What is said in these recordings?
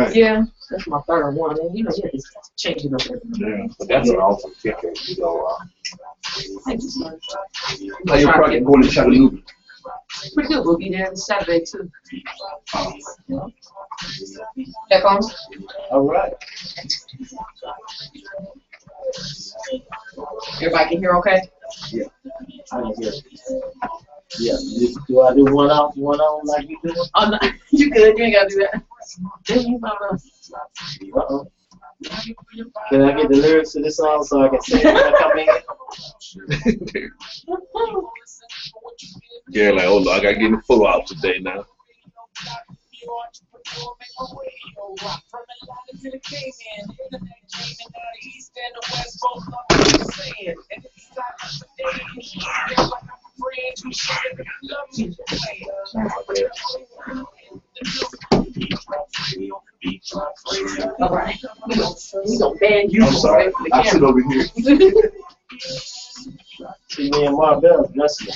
right. Yeah, that's my third one. And you know, you have to change it up. Yeah, but that's an awesome kicker. You know, Thank you, sir. how your project going to Chattanooga? Pretty good. We'll be there this Saturday too. Yeah. Headphones? All right. Everybody can hear okay? Yeah. I can hear. Yeah. Do I do one off like you do? Oh, no. You good. You ain't got to do that. Then you found out. Uh-oh. Can I get the lyrics to this song so I can sing when I come in? Yeah, like, oh, I gotta get the full out today now. All right. We gonna ban you. I'm sorry. I sit over here. See me and Marvell dressing.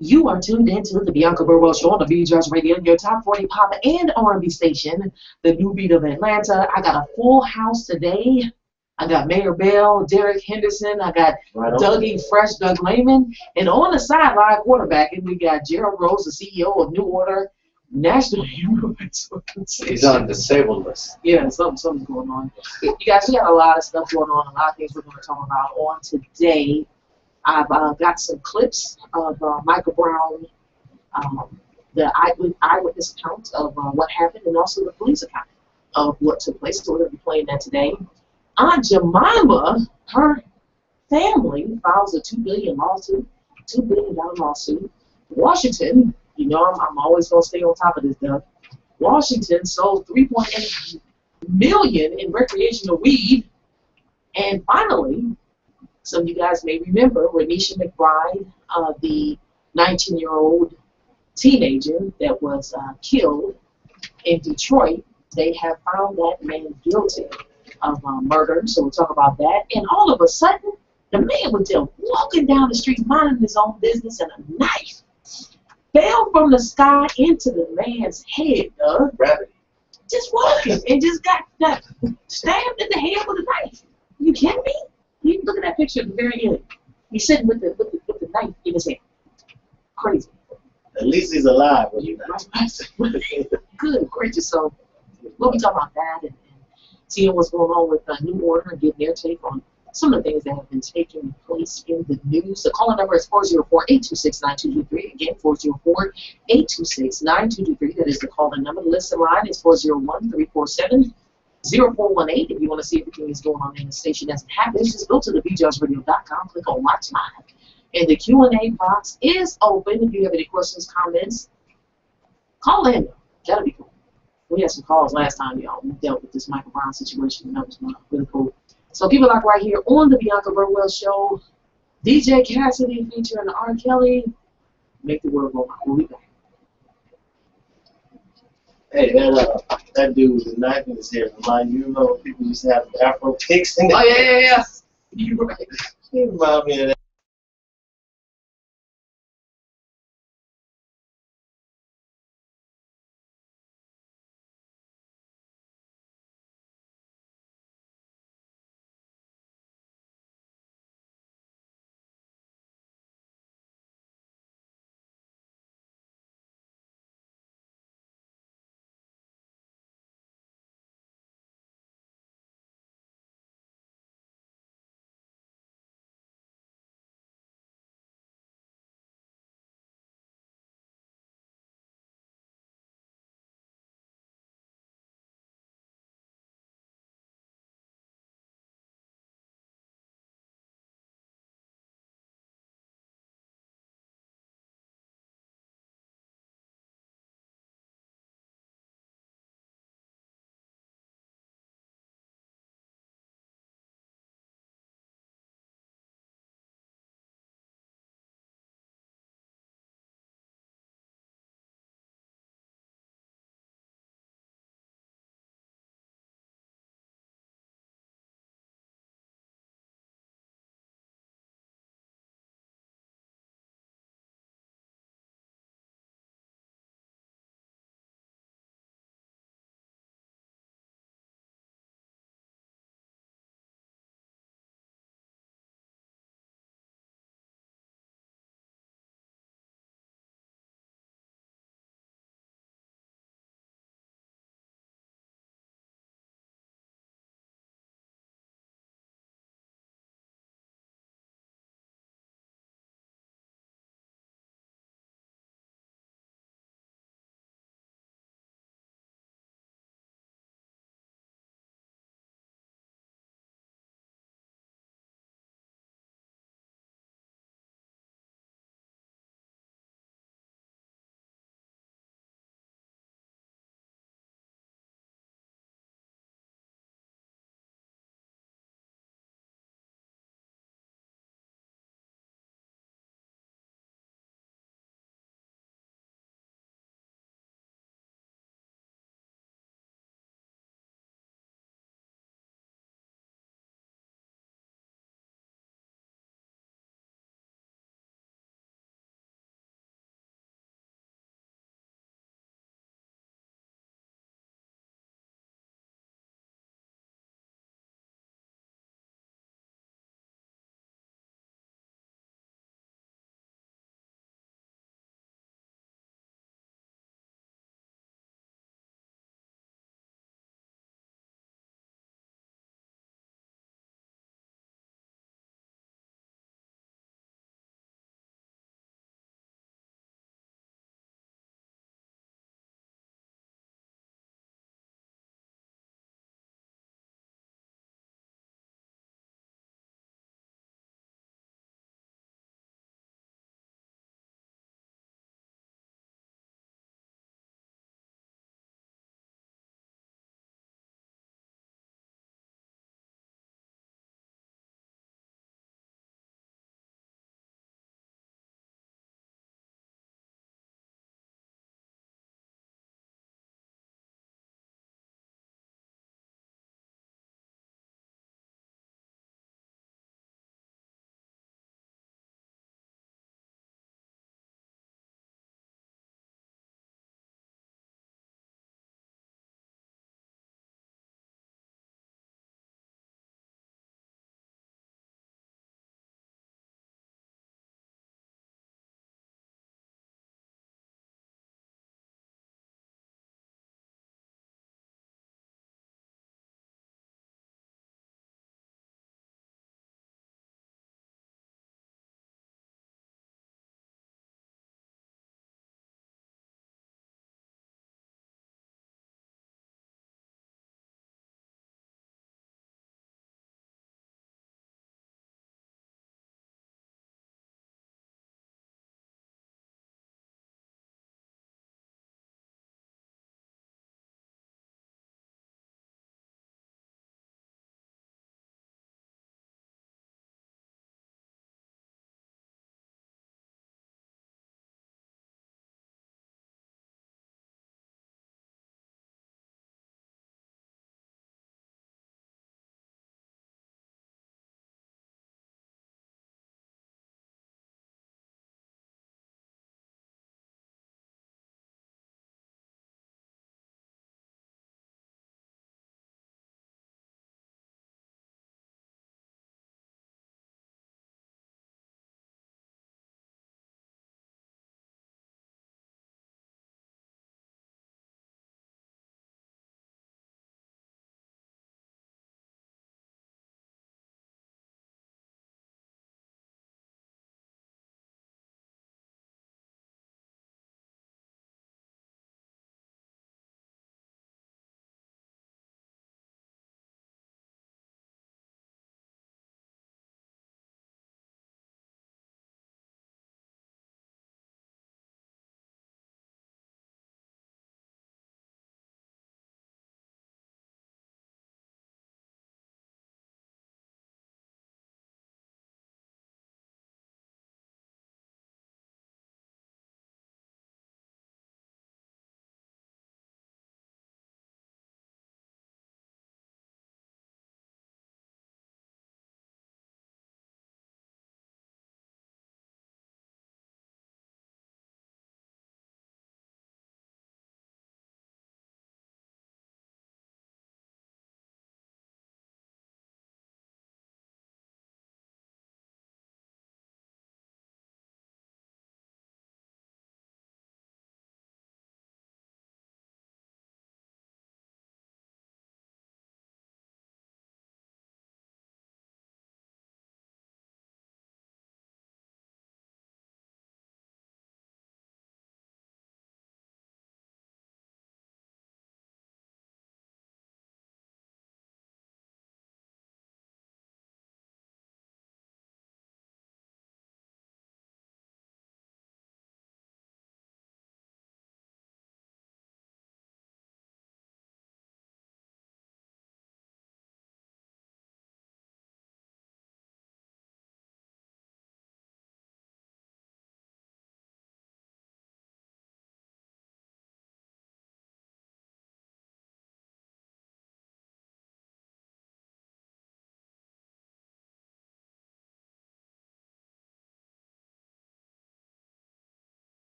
You are tuned into the Bianca Burwell Show on the TheBeatDropsRadio, your top 40 pop and R&B station, the new beat of Atlanta. I got a full house today. I got Mayor Bell, Derek Henderson. I got Dougie Fresh, Doug Lehman. And on the sideline quarterbacking, we got Gerald Rose, the CEO of New Order, National Human Rights Organization. He's on disabled list. Yeah, something's going on. You guys, we got a lot of stuff going on, a lot of things we're going to talk about on today. I've got some clips of Michael Brown, the eyewitness account of what happened, and also the police account of what took place. So we're going to be playing that today. Aunt Jemima, her family files a $2 billion lawsuit. Washington, you know I'm always going to stay on top of this, Doug. Washington sold $3.8 million in recreational weed. And finally, some of you guys may remember Renisha McBride, the 19-year-old teenager that was killed in Detroit. They have found that man guilty of murder, so we'll talk about that. And all of a sudden, the man was just walking down the street, minding his own business, and a knife fell from the sky into the man's head, Doug. Gravity. Just walking, and just got stabbed in the head with a knife. You kidding me? You look at that picture at the very end. He's sitting with the knife in his hand. Crazy. At least he's alive. Good gracious. So we'll be talking about that and seeing what's going on with New Order and getting their take on some of the things that have been taking place in the news. The calling number is 404-826-9223. Again, 404-826-9223. That is the calling number. The listen line is 401-347-0418. If you want to see everything that's going on in the station as it happens, just go to TheBeatDropsRadio.com, click on Watch Live. And the Q&A box is open. If you have any questions, comments, call in. That'll be cool. We had some calls last time, y'all. We dealt with this Michael Brown situation, and that was really cool. So keep it locked right here on the Bianca Burwell Show. DJ Cassidy featuring R. Kelly. Make the world go round. We'll be back. Hey, that dude with the knife in his head remind you of people used to have Afro picks in Oh, yeah. You're right. He remind me of that.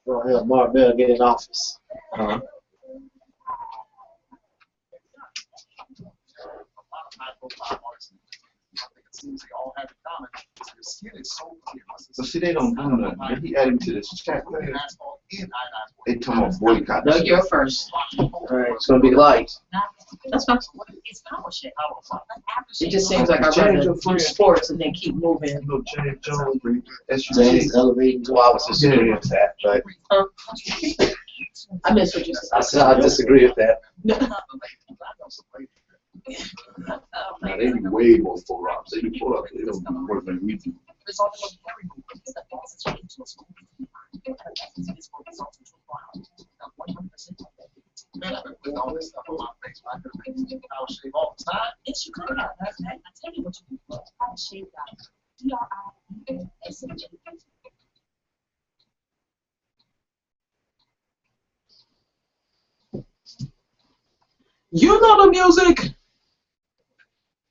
Gonna help Mark Bell get in office. Uh-huh. But see, they don't do nothing. When he added to this chat, they talking about boycott. Doug, you're first. All right, it's gonna be light. That's fine. It just seems like I'd rather do sports and then keep moving. No, James Jones, James elevating. Well, I was disagreeing with that, but I missed what you I said. said I disagree with that. Now, they do way more pull-ups. They do pull-ups. They don't do more than we do. Yes, you could have. I tell you what you could. I shaved out. DRISH. You know the music.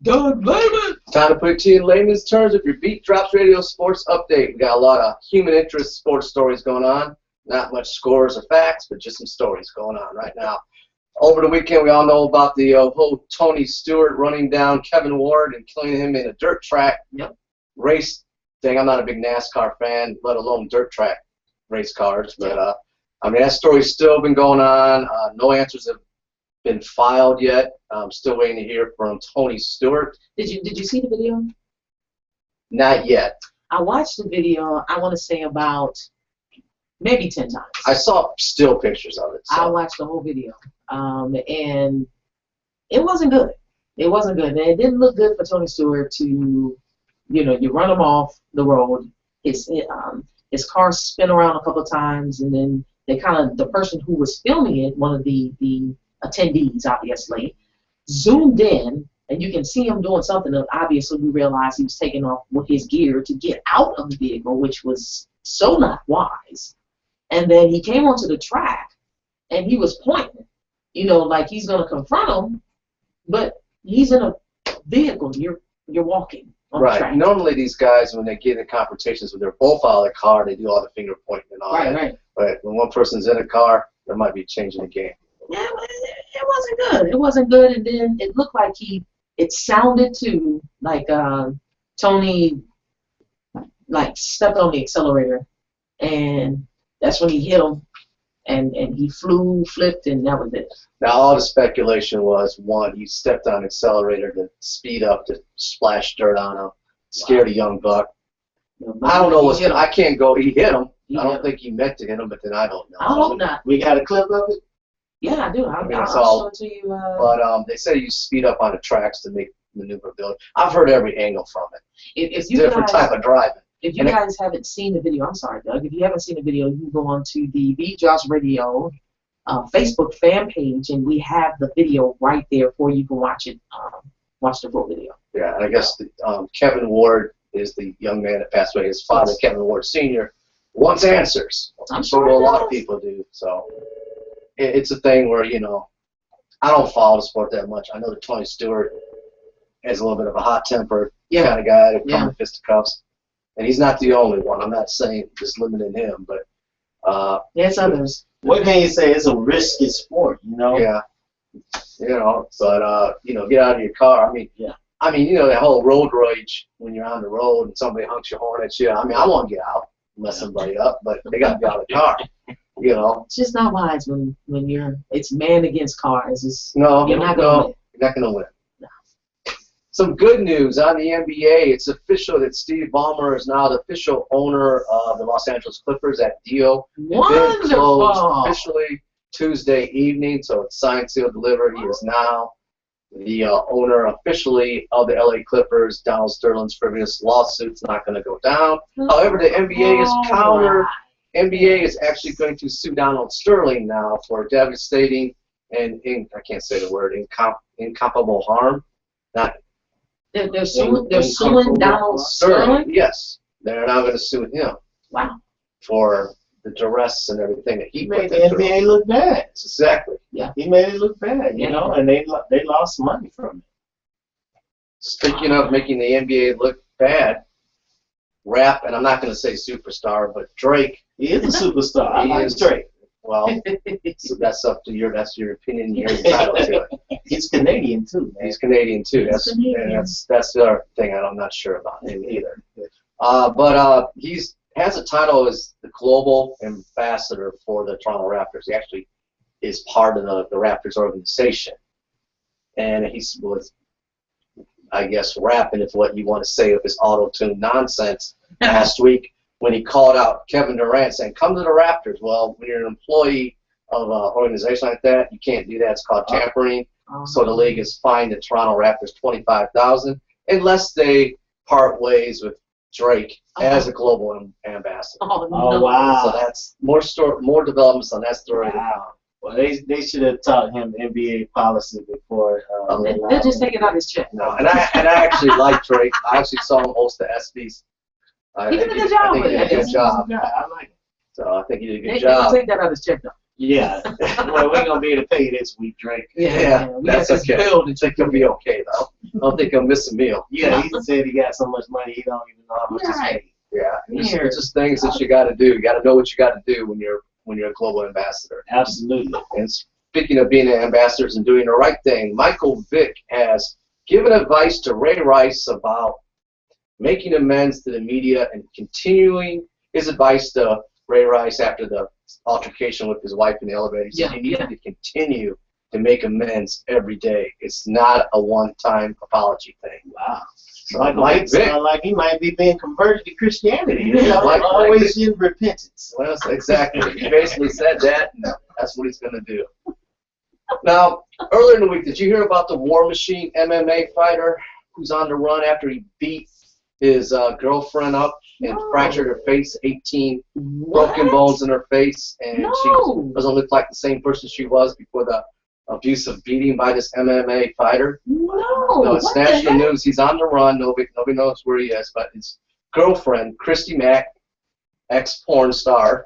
Doug Lehman. Time to put it to you in layman's terms of your Beat Drops Radio Sports Update. We got a lot of human interest sports stories going on. Not much scores or facts, but just some stories going on right now. Over the weekend, we all know about the whole Tony Stewart running down Kevin Ward and killing him in a dirt track race thing. I'm not a big NASCAR fan, let alone dirt track race cars. But, I mean, that story's still been going on. No answers have been filed yet. I'm still waiting to hear from Tony Stewart. Did you see the video? Not yet. I watched the video, I want to say about maybe 10 times. I saw still pictures of it. So. I watched the whole video. And it wasn't good. It wasn't good. And it didn't look good for Tony Stewart to, you run him off the road. His car spin around a couple of times, and then the person who was filming it, one of the attendees, obviously, zoomed in, and you can see him doing something that obviously we realized he was taking off with his gear to get out of the vehicle, which was so not wise. And then he came onto the track, and he was pointing, like he's going to confront him, but he's in a vehicle. You're walking on the track. Normally these guys, when they get in confrontations when they're both out of the car, they do all the finger pointing and all that. Right. But when one person's in a car, there might be changing the game. Yeah, it wasn't good. It wasn't good, and then it looked like it sounded too like Tony stepped on the accelerator, and that's when he hit him, and he flipped, and that was it. Now all the speculation was, one, he stepped on the accelerator to speed up to splash dirt on him, scared a young buck. I don't know what's good. I can't go. He hit him. I don't think he meant to hit him, but then I don't know. I hope not. We got a clip of it? Yeah, I do. I'll show it to you. But they say you speed up on the tracks to make maneuverability. I've heard every angle from it. If you different type of driving. If you guys haven't seen the video, I'm sorry, Doug. If you haven't seen the video, you can go on to the TheBeatDropsRadio Facebook fan page, and we have the video right there for you to watch it. Watch the full video. Yeah, and I guess Kevin Ward is the young man that passed away. His father, Kevin Ward Sr., wants answers. I'm So sure do a lot of people do. So it's a thing where, I don't follow the sport that much. I know that Tony Stewart is a little bit of a hot-tempered kind of guy that comes with fisticuffs. And he's not the only one. I'm not saying just limiting him, but there's others. What can you say? It's a risky sport, Yeah. But get out of your car. I mean, that whole road rage when you're on the road and somebody honks your horn at you. I want to get out, mess somebody up, but they got to be out of the car. It's just not wise when it's man against cars. You're not going to win. You're not going to win. Some good news on the NBA. It's official that Steve Ballmer is now the official owner of the Los Angeles Clippers. That deal has been closed officially Tuesday evening, so it's signed, sealed, delivered. He is now the owner officially of the LA Clippers. Donald Sterling's frivolous lawsuit's not going to go down. However, the NBA is counter. NBA is actually going to sue Donald Sterling now for devastating and I can't say the word, incomparable harm. They're suing Donald Sterling? Yes. They're now going to sue him. Wow. For the duress and everything that he made the NBA look bad. Exactly. Yeah. He made it look bad, and they lost money from it. Speaking of making the NBA look bad, rap, and I'm not going to say superstar, but Drake. He is a superstar. I like is Drake. Well, so that's up to that's your opinion. You're entitled to it. He's Canadian too, man. He's Canadian too. That's the other thing I'm not sure about him either. But he has a title as the global ambassador for the Toronto Raptors. He actually is part of the Raptors organization, and he's was, I guess, rapping if what you want to say of his auto-tune nonsense last week when he called out Kevin Durant saying, "Come to the Raptors." Well, when you're an employee of an organization like that, you can't do that. It's called tampering. So the league has fined the Toronto Raptors $25,000 unless they part ways with Drake as a global ambassador. Oh wow! So that's more developments on that story. Wow. Well, they should have taught him NBA policy before. They'll just take it out his check. No, and I actually like Drake. I actually saw him host the ESPYs. He did a good job. I think he did a good job. I like it. So I think he did a good They job. take that out his check though. Yeah. Well, we're gonna be able to pay you this week, Drake. Yeah, we that's got this okay. bill to I think he'll be okay though. I don't think he'll miss a meal. Yeah, he said he got so much money he don't even know how much he's paid. Yeah, it's just things that you got to do. You got to know what you got to do when you're a global ambassador. Absolutely. And speaking of being an ambassador and doing the right thing, Michael Vick has given advice to Ray Rice about making amends to the media and continuing his advice to Ray Rice after the altercation with his wife in the elevator. He said you need to continue to make amends every day. It's not a one-time apology thing. Wow. So Mike Vick sounds like he might be being converted to Christianity. He's always in repentance. Well, exactly. He basically said that, and that's what he's going to do. Now, earlier in the week, did you hear about the War Machine MMA fighter who's on the run after he beat his girlfriend up and fractured her face, 18 broken bones in her face, and she doesn't look like the same person she was before the abusive beating by this MMA fighter? No, it's national news. He's on the run. Nobody knows where he is, but his girlfriend, Christy Mack, ex-porn star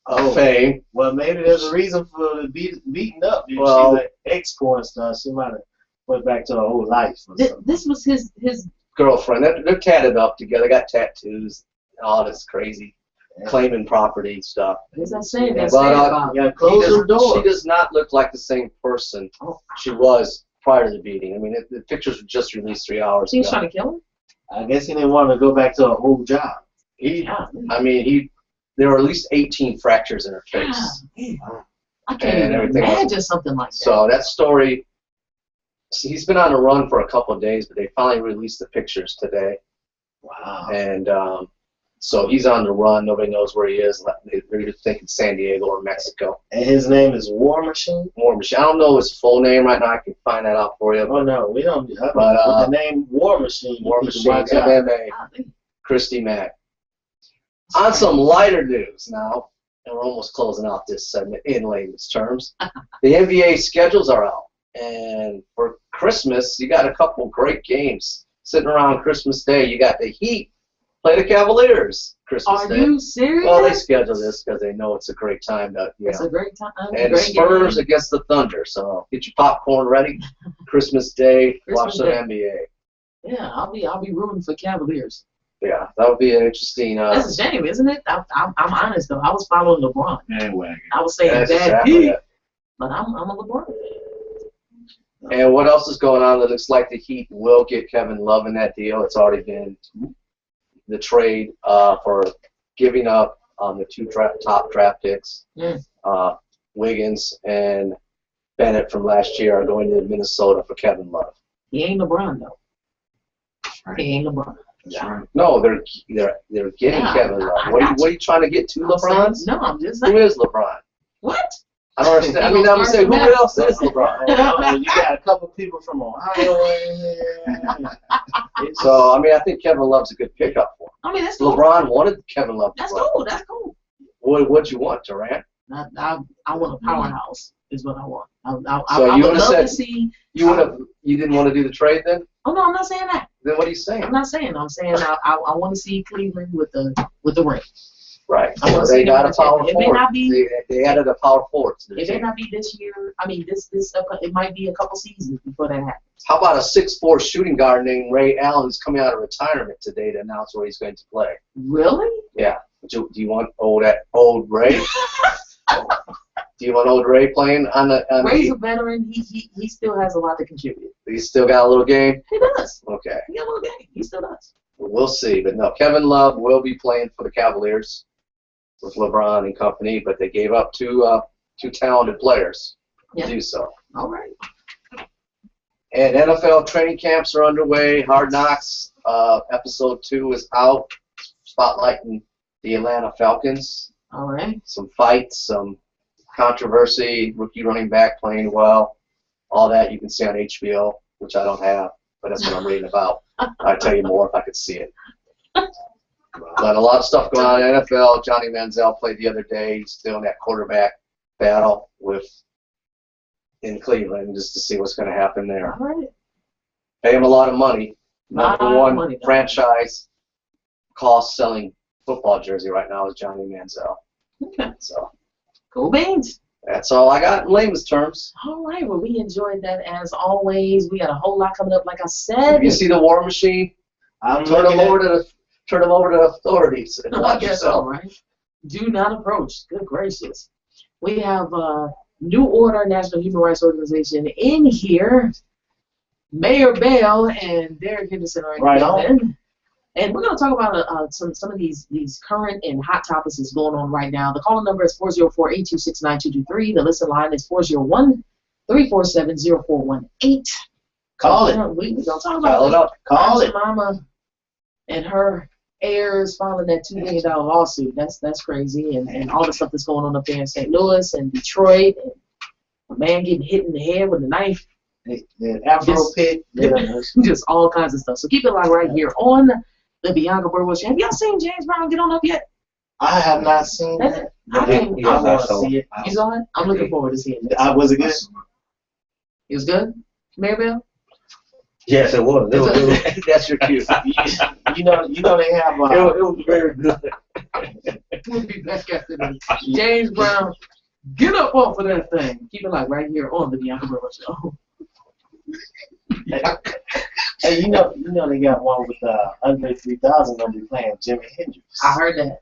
of fame. Well, maybe there's a reason for the beating up. If she's an ex-porn star, she might have went back to her old life. This was his girlfriend. They're tatted up together, got tattoos, and all this crazy claiming property stuff. As I say, she does not look like the same person she was prior to the beating. I mean, the pictures were just released 3 hours ago. He was trying to kill him? I guess he didn't want to go back to her old job. There were at least 18 fractures in her face. I can't even imagine something like that. So that story, he's been on a run for a couple of days, but they finally released the pictures today. Wow. And so he's on the run. Nobody knows where he is. They're either thinking San Diego or Mexico. And his name is War Machine? War Machine. I don't know his full name right now. I can find that out for you. Oh, no. We don't. But the name War Machine. War Machine, MMA, Christy Mack. On some lighter news now, and we're almost closing out this segment in layman's terms. The NBA schedules are out. And for Christmas, you got a couple great games sitting around Christmas Day. You got the Heat play the Cavaliers Christmas Day. Are you serious? Well, they schedule this because they know it's a great time to, It's a great time. And Spurs against the Thunder. So get your popcorn ready. Christmas Day, watch some NBA. Yeah, I'll be rooting for Cavaliers. Yeah, that would be an interesting. That's a shame, isn't it? I'm honest though. I was following LeBron. Bandwagon. I was saying that Heat, but I'm a LeBron fan. And what else is going on? It looks like the Heat will get Kevin Love in that deal. It's already been the trade for giving up the two top draft picks. Wiggins and Bennett from last year are going to Minnesota for Kevin Love. He ain't LeBron though. He ain't LeBron. Yeah. No, they're getting Kevin Love. What are you trying to get to LeBron? No, I'm just saying. Who is LeBron? What? I don't understand. I mean, I'm saying, who else is LeBron? You got a couple people from Ohio in here. So, I mean, I think Kevin Love's a good pickup for him. I mean, that's cool. LeBron wanted Kevin Love. That's cool. That's cool. What'd you want, Durant? I want a powerhouse. Is what I want. So I would love to see. You didn't want to do the trade then? Oh no, I'm not saying that. Then what are you saying? I'm not saying. I'm saying I want to see Cleveland with the ring. Right. I wanna So see they got a them power it may forward. not be. They added a power forward to their It may team. not be this year. I mean, it might be a couple seasons before that happens. How about a 6'4" shooting guard named Ray Allen who's coming out of retirement today to announce where he's going to play? Really? Yeah. Do you want old Ray? Do you want old Ray playing on the? Ray's a veteran. He still has a lot to contribute. He's still got a little game. He does. Okay. He got a little game. He still does. We'll see. But no, Kevin Love will be playing for the Cavaliers with LeBron and company, but they gave up two talented players to do so. All right. And NFL training camps are underway. Hard Knocks episode 2 is out, spotlighting the Atlanta Falcons. All right. Some fights, some controversy, rookie running back playing well. All that you can see on HBO, which I don't have, but that's what I'm reading about. I'd tell you more if I could see it. But a lot of stuff going on in the NFL. Johnny Manziel played the other day. He's still in that quarterback battle in Cleveland just to see what's going to happen there. All right. Pay him a lot of money. Lot Number of one money. franchise cost-selling football jersey right now is Johnny Manziel. Okay. So Cool beans. that's all I got in layman's terms. All right. Well, we enjoyed that as always. We got a whole lot coming up, like I said. You see the War Machine? I'm Turn them looking at over to the authorities and I watch guess yourself. so, right? Do not approach. Good gracious. We have New Order National Human Rights Organization in here. Mayor Bell and Derek Henderson are in Right here. on. then. And we're going to talk about some of these current and hot topics that's going on right now. The call number is 404-826-9223. The listen line is 401-347-0418. Call it. We're going to talk Call about it up. Call it. Mama and her heirs filing that $2 million lawsuit. That's crazy. And all the stuff that's going on up there in St. Louis and Detroit. And a man getting hit in the head with a knife. The Afro pit. Just all kinds of stuff. So keep it live right here on the Bianca Burwell Show. Have y'all seen James Brown get on up yet? I have not seen That's that. it. I think I want to see it. you saw it? I'm looking forward to seeing it. Was it good? It was good? Mayor Bill? Yes, it was. It was, That's your cue. You know they have. it was very good. We'll be back after this. James Brown, get up off of that thing. Keep it live right here on the Bianca Burwell Show. Hey, you know they got one with Andre 3000 gonna be playing Jimi Hendrix. I heard that.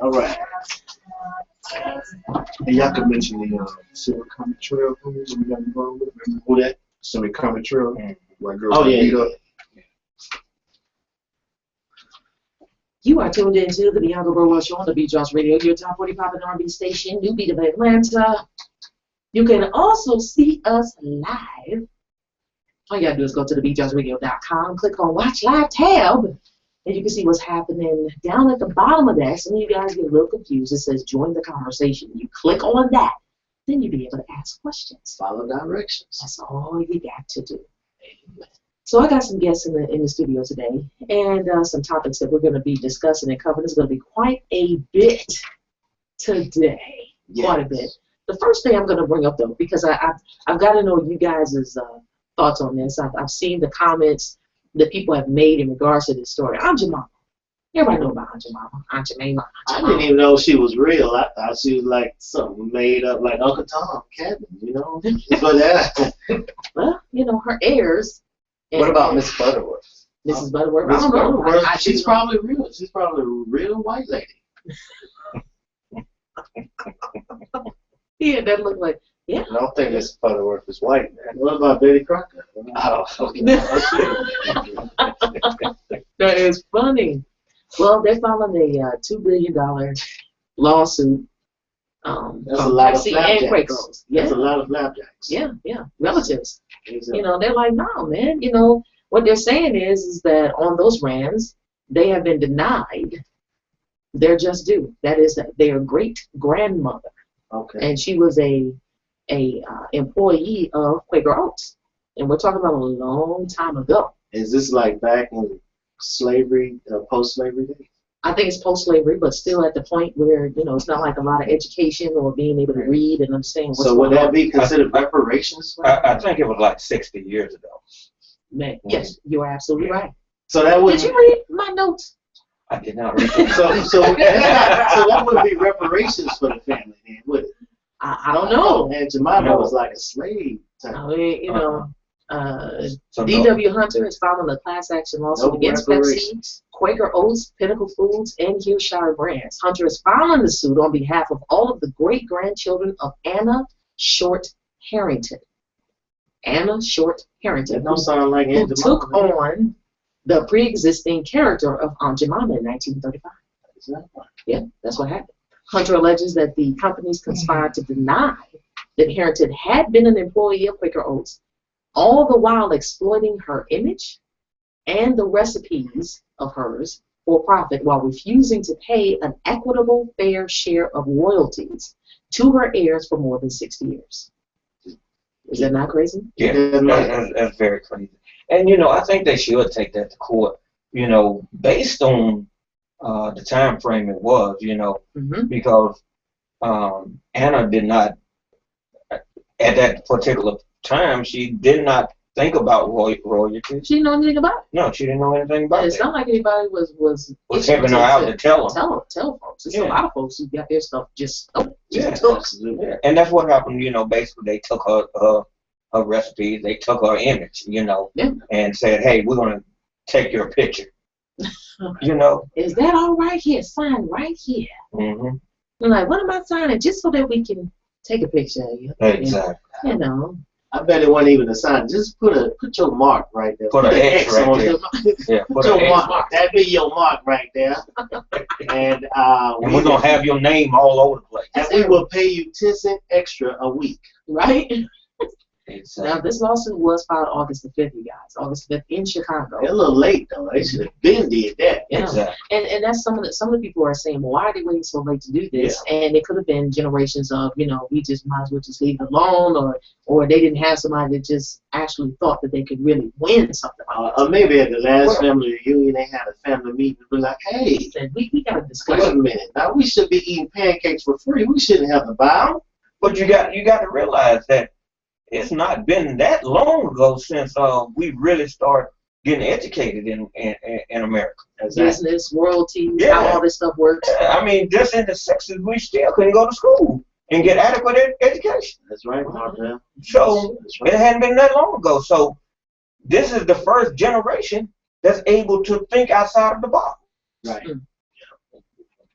All right. And y'all could mention the Silver Comet Trail homies that we got involved with. Remember who that? Silver Comet Trail. White girl. Oh, yeah. Beat up. You are tuned into the Bianca Burwell Show on the TheBeatDropsRadio, your top 45 and R&B station, New Beat of Atlanta. You can also see us live. All you gotta do is go to TheBeatDropsRadio.com, click on Watch Live tab, and you can see what's happening down at the bottom of that. Some of you guys get a little confused. It says join the conversation. You click on that, then you'll be able to ask questions. Follow directions. That's all you got to do. So I got some guests in the studio today, and some topics that we're going to be discussing and covering. It's going to be quite a bit today, quite a bit. The first thing I'm going to bring up, though, because I've got to know you guys' thoughts on this. I've seen the comments that people have made in regards to this story. Aunt Jemima. Everybody know about Aunt Jemima. Aunt Jemima. I didn't even know she was real. I thought she was like something made up, like Uncle Tom, Kevin, you know? But well, you know, her heirs. What about Miss Butterworth? Mrs. Butterworth? Miss I don't know. Butterworth, I she's probably real. She's probably a real white lady. Yeah, that looked like, yeah. I don't think Miss Butterworth is white, man. What about Betty Crocker? Oh, That is funny. Well, they're filing a $2 billion lawsuit. That's a lot of Pepsi and Quaker flapjacks. Oats. Yeah. That's a lot of flapjacks. Yeah, relatives. You know, they're like, no, man. You know, what they're saying is that on those brands, they have been denied their just due. That is their great grandmother, and she was a employee of Quaker Oats, and we're talking about a long time ago. Is this like back in slavery, post-slavery days? I think it's post-slavery, but still at the point where, you know, it's not like a lot of education or being able to read and understand what's so going on. would that be considered reparations? I think it was like 60 years ago. Man, yes, you're absolutely right. So that would. Did you read my notes? I did not read it. So that would be reparations for the family, then, would it? I don't know. And Jemima was like a slave type. I mean, you know, So D.W. Hunter is filing a class action lawsuit against Pepsi, Quaker Oats, Pinnacle Foods, and Hillshire Brands. Hunter is filing the suit on behalf of all of the great-grandchildren of Anna Short Harrington. Anna Short Harrington, That don't sound like who Aunt took Jemima. on the pre-existing character of Aunt Jemima in 1935. Yeah, that's what happened. Hunter alleges that the companies conspired to deny that Harrington had been an employee of Quaker Oats, all the while exploiting her image and the recipes of hers for profit while refusing to pay an equitable fair share of royalties to her heirs for more than 60 years. Is that not crazy? Yeah, that's very crazy. And, you know, I think they should take that to court, you know, based on the time frame it was, you know, because Anna did not, at that particular time, she did not think about royalties. She didn't know anything about it. No, she didn't know anything about it. It's not like anybody was helping her out to tell them. Tell folks. There's a lot of folks who got their stuff just stolen. Yeah, and that's what happened. You know, basically they took her recipes, they took her image, you know, and said, "Hey, we're gonna take your picture." You know, is that all right here? Sign right here. I'm like, what am I signing? Just so that we can take a picture of you. Exactly. You know. I bet it wasn't even a sign. Just put your mark right there. Put an X right there. Yeah, put your mark. That'd be your mark right there. And we're gonna have your name all over the place. And we will pay you 10 cents extra a week. Right? Exactly. Now, this lawsuit was filed August the 5th, you guys. August 5th in Chicago. They're a little late, though. They should have been did that. Yeah. Exactly. And that's some of the people are saying, well, why are they waiting so late to do this? Yeah. And it could have been generations of, you know, we just might as well just leave it alone, or they didn't have somebody that just actually thought that they could really win something like or maybe at the last family reunion, they had a family meeting and be like, hey, we got a discussion. Wait a minute. Now, we should be eating pancakes for free. We shouldn't have to buy them. But you got to realize that it's not been that long ago since we really started getting educated in America. Business, royalties, how all this stuff works. I mean, just in the 60s, we still couldn't go to school and get adequate education. That's right, Mark. So it hadn't been that long ago. So this is the first generation that's able to think outside of the box. Right.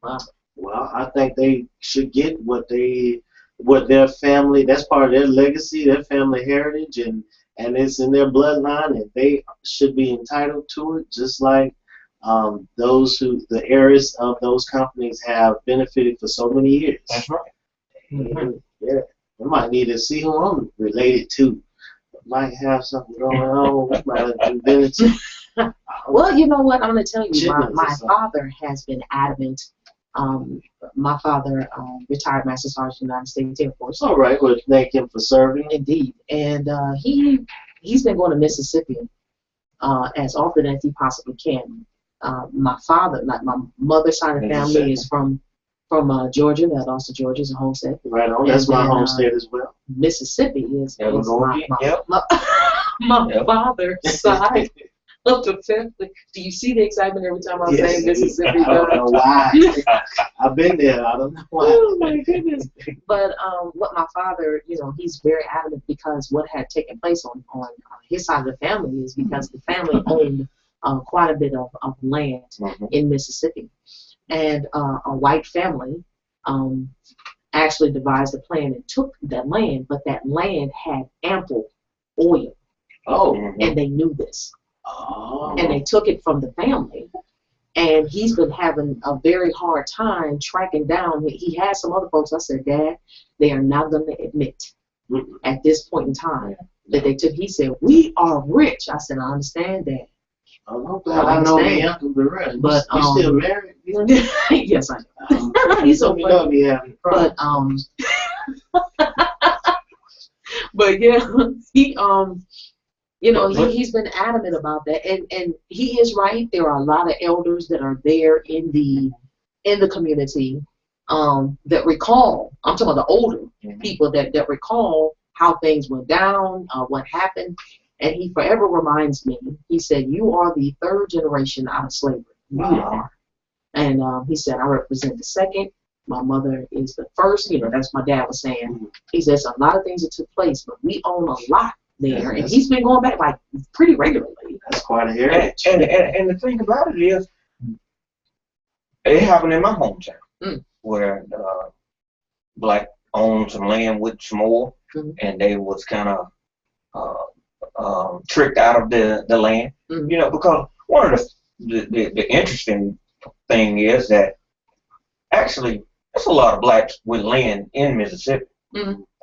Wow. Well, I think they should get what their family, that's part of their legacy, their family heritage, and it's in their bloodline, and they should be entitled to it, just like the heirs of those companies have benefited for so many years. That's right. And, yeah, I might need to see who I'm related to. Might have something going on. We might have invented some. Well, you know what? I'm going to tell you, Chitlins my or something. father has been adamant. My father, retired Master Sergeant United States Air Force. All right, well, thank him for serving. Indeed. And he's been going to Mississippi as often as he possibly can. My father, like my mother's side of the family, is from Georgia. Valdosta, Georgia is a homestead. Right on. That's my homestead as well. Mississippi is There we go again. Yep. my father's side of the family. Do you see the excitement every time I say Mississippi? I don't know why. I've been there. I don't know why. Oh my goodness! But what my father, he's very adamant, because what had taken place on his side of the family is because the family owned quite a bit of land in Mississippi, and a white family actually devised a plan and took that land, but that land had ample oil. Oh. And they knew this. Oh. And they took it from the family. And he's been having a very hard time tracking down. He has some other folks. I said, Dad, they are not going to admit at this point in time that they took. He said, we are rich. I said, I understand that. I'm glad I know Bianca, but you still married? Yes, I know. He's so funny. But but yeah, he's been adamant about that, and he is right. There are a lot of elders that are there in the community that recall. I'm talking about the older people that recall how things went down, what happened. And he forever reminds me, he said, you are the third generation out of slavery. You are. And he said, I represent the second. My mother is the first. That's what my dad was saying. He says a lot of things that took place, but we own a lot there. And he's been going back like pretty regularly. That's quite a heritage. And the thing about it is, it happened in my hometown, where black owned some land with some oil, and they was kind of tricked out of the land, because one of the interesting thing is that actually there's a lot of blacks with land in Mississippi.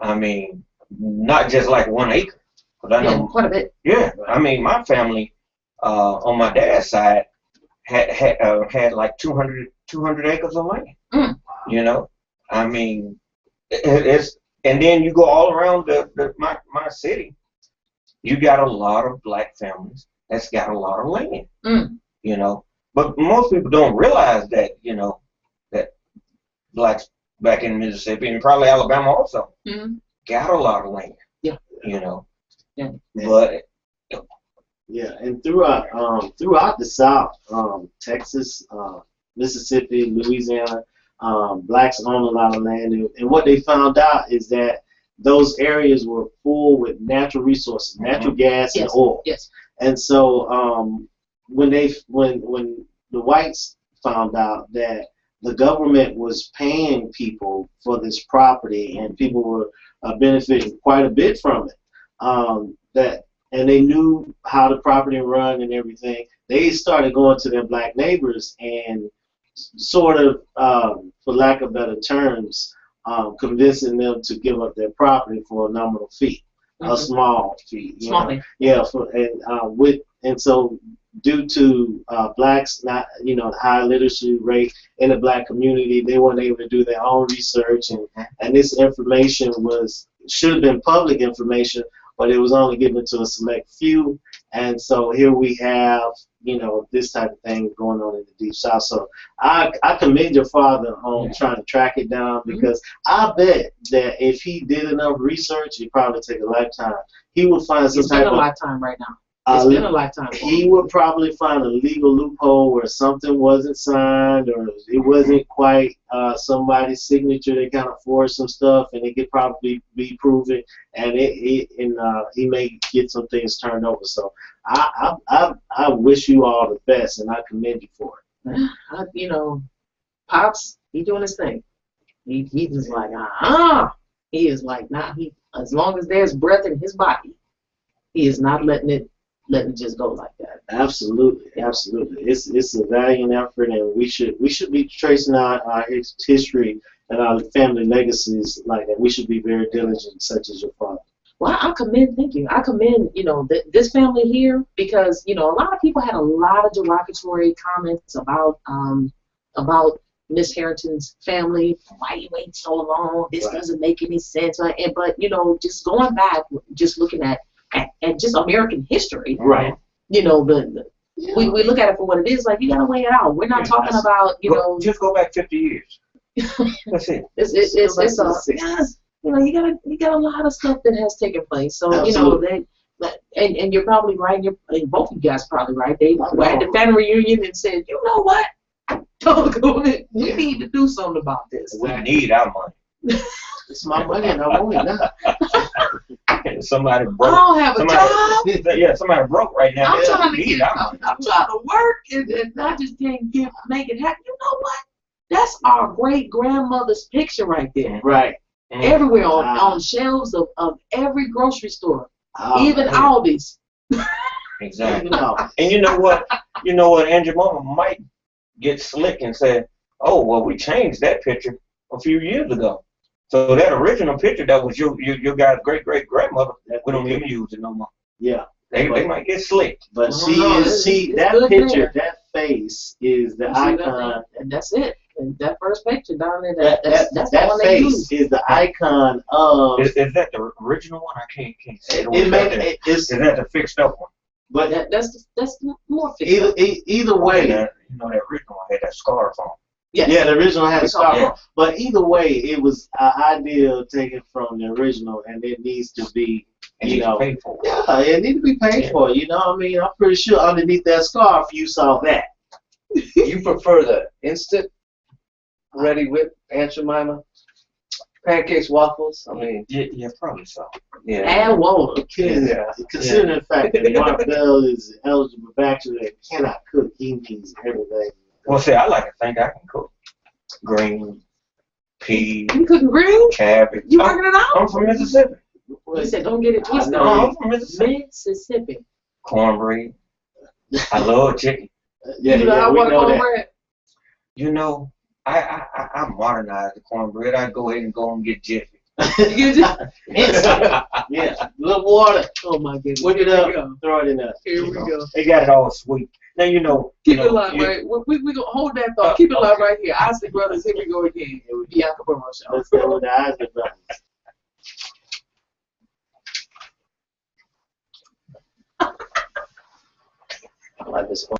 I mean, not just like 1 acre. Cause I know quite a bit. Yeah, I mean, my family on my dad's side had like 200 acres of land. I mean, it's, and then you go all around my city. You got a lot of black families that's got a lot of land, but most people don't realize that, that blacks back in Mississippi and probably Alabama also got a lot of land, but and throughout the South, Texas, Mississippi, Louisiana, blacks own a lot of land, and what they found out is that those areas were full with natural resources, natural gas and oil. Yes. And so when the whites found out that the government was paying people for this property and people were benefiting quite a bit from it, and they knew how the property run and everything, they started going to their black neighbors and sort of, for lack of better terms, convincing them to give up their property for a nominal fee, a small fee. Yeah, and so due to blacks not, the high literacy rate in the black community, they weren't able to do their own research, and this information should have been public information, but it was only given to a select few, and so here we have, this type of thing going on in the Deep South. So I commend your father on trying to track it down, because I bet that if he did enough research, it'd probably take a lifetime. He would find some type of lifetime right now. It's been a lifetime. He would probably find a legal loophole where something wasn't signed, or it wasn't quite somebody's signature. They kind of forged some stuff, and it could probably be proven, and he may get some things turned over. So I wish you all the best, and I commend you for it. Pops, he doing his thing. He just like, he is like, nah, as long as there's breath in his body, he is not letting it just go like that. Absolutely. It's a valiant effort, and we should be tracing our history and our family legacies like that. We should be very diligent, such as your father. Well, thank you. I commend, this family here because, a lot of people had a lot of derogatory comments about Miss Harrington's family. Why you wait so long? This doesn't make any sense. But just going back, just looking at just American history. Right. We look at it for what it is. Like, you gotta weigh it out. We're not talking about, Just go back 50 years. That's it. You got a lot of stuff that has taken place. So and you're probably right. Both of you guys are probably right. They had the family reunion and said, you know what? We need to do something about this. We need our money. It's my money, and I want it now. Somebody broke. I don't have a job. Yeah, somebody broke right now. I'm trying to need our money. I'm trying to work, and I just can't make it happen. You know what? That's our great grandmother's picture right there. Right. Everywhere on shelves of every grocery store, even Aldi's. Exactly. And you know what? And your mama might get slick and say, "Oh, well, we changed that picture a few years ago. So that original picture that was your guy's great grandmother, we don't even use it no more." Yeah. They might get slick. But that picture, that face is the icon, and that's it. And that first picture down there, that's the one they face use. is the icon of. Is that the original one? I can't say Is that the fixed up one? But that's more either way, that original one had that scarf on. Yes. Yeah, the original had a scarf Yeah. on. But either way, it was an idea taken from the original, and it needs to be, paid for. Yeah, it needs to be paid for. You know what I mean? I'm pretty sure underneath that scarf, you saw that. You prefer the instant ready whip Aunt Jemima? Pancakes, waffles? I mean, Yeah, probably so. yeah. And water. Considering the fact that Mark Bell is an eligible bachelor and cannot cook, he needs everything. Well, see, I like to think I can cook green, peas, You cooking green? cabbage. You working it out? I'm from Mississippi. He said, don't get it twisted. I'm from Mississippi. Mississippi. Cornbread. I love chicken. Yeah, You know how I we want to know go that. bread? I modernized the cornbread. I go ahead and go and get Jiffy. Yeah, a little water. Oh my goodness. Whip it Here up, we go. throw it in there. Here we go. They got it all sweet. Now Keep it alive, right? We gonna hold that thought. Keep it alive right here. Isley Brothers, here we go again. It would be Bianca Burwell show. Let's go with the Isley Brothers. I like this one.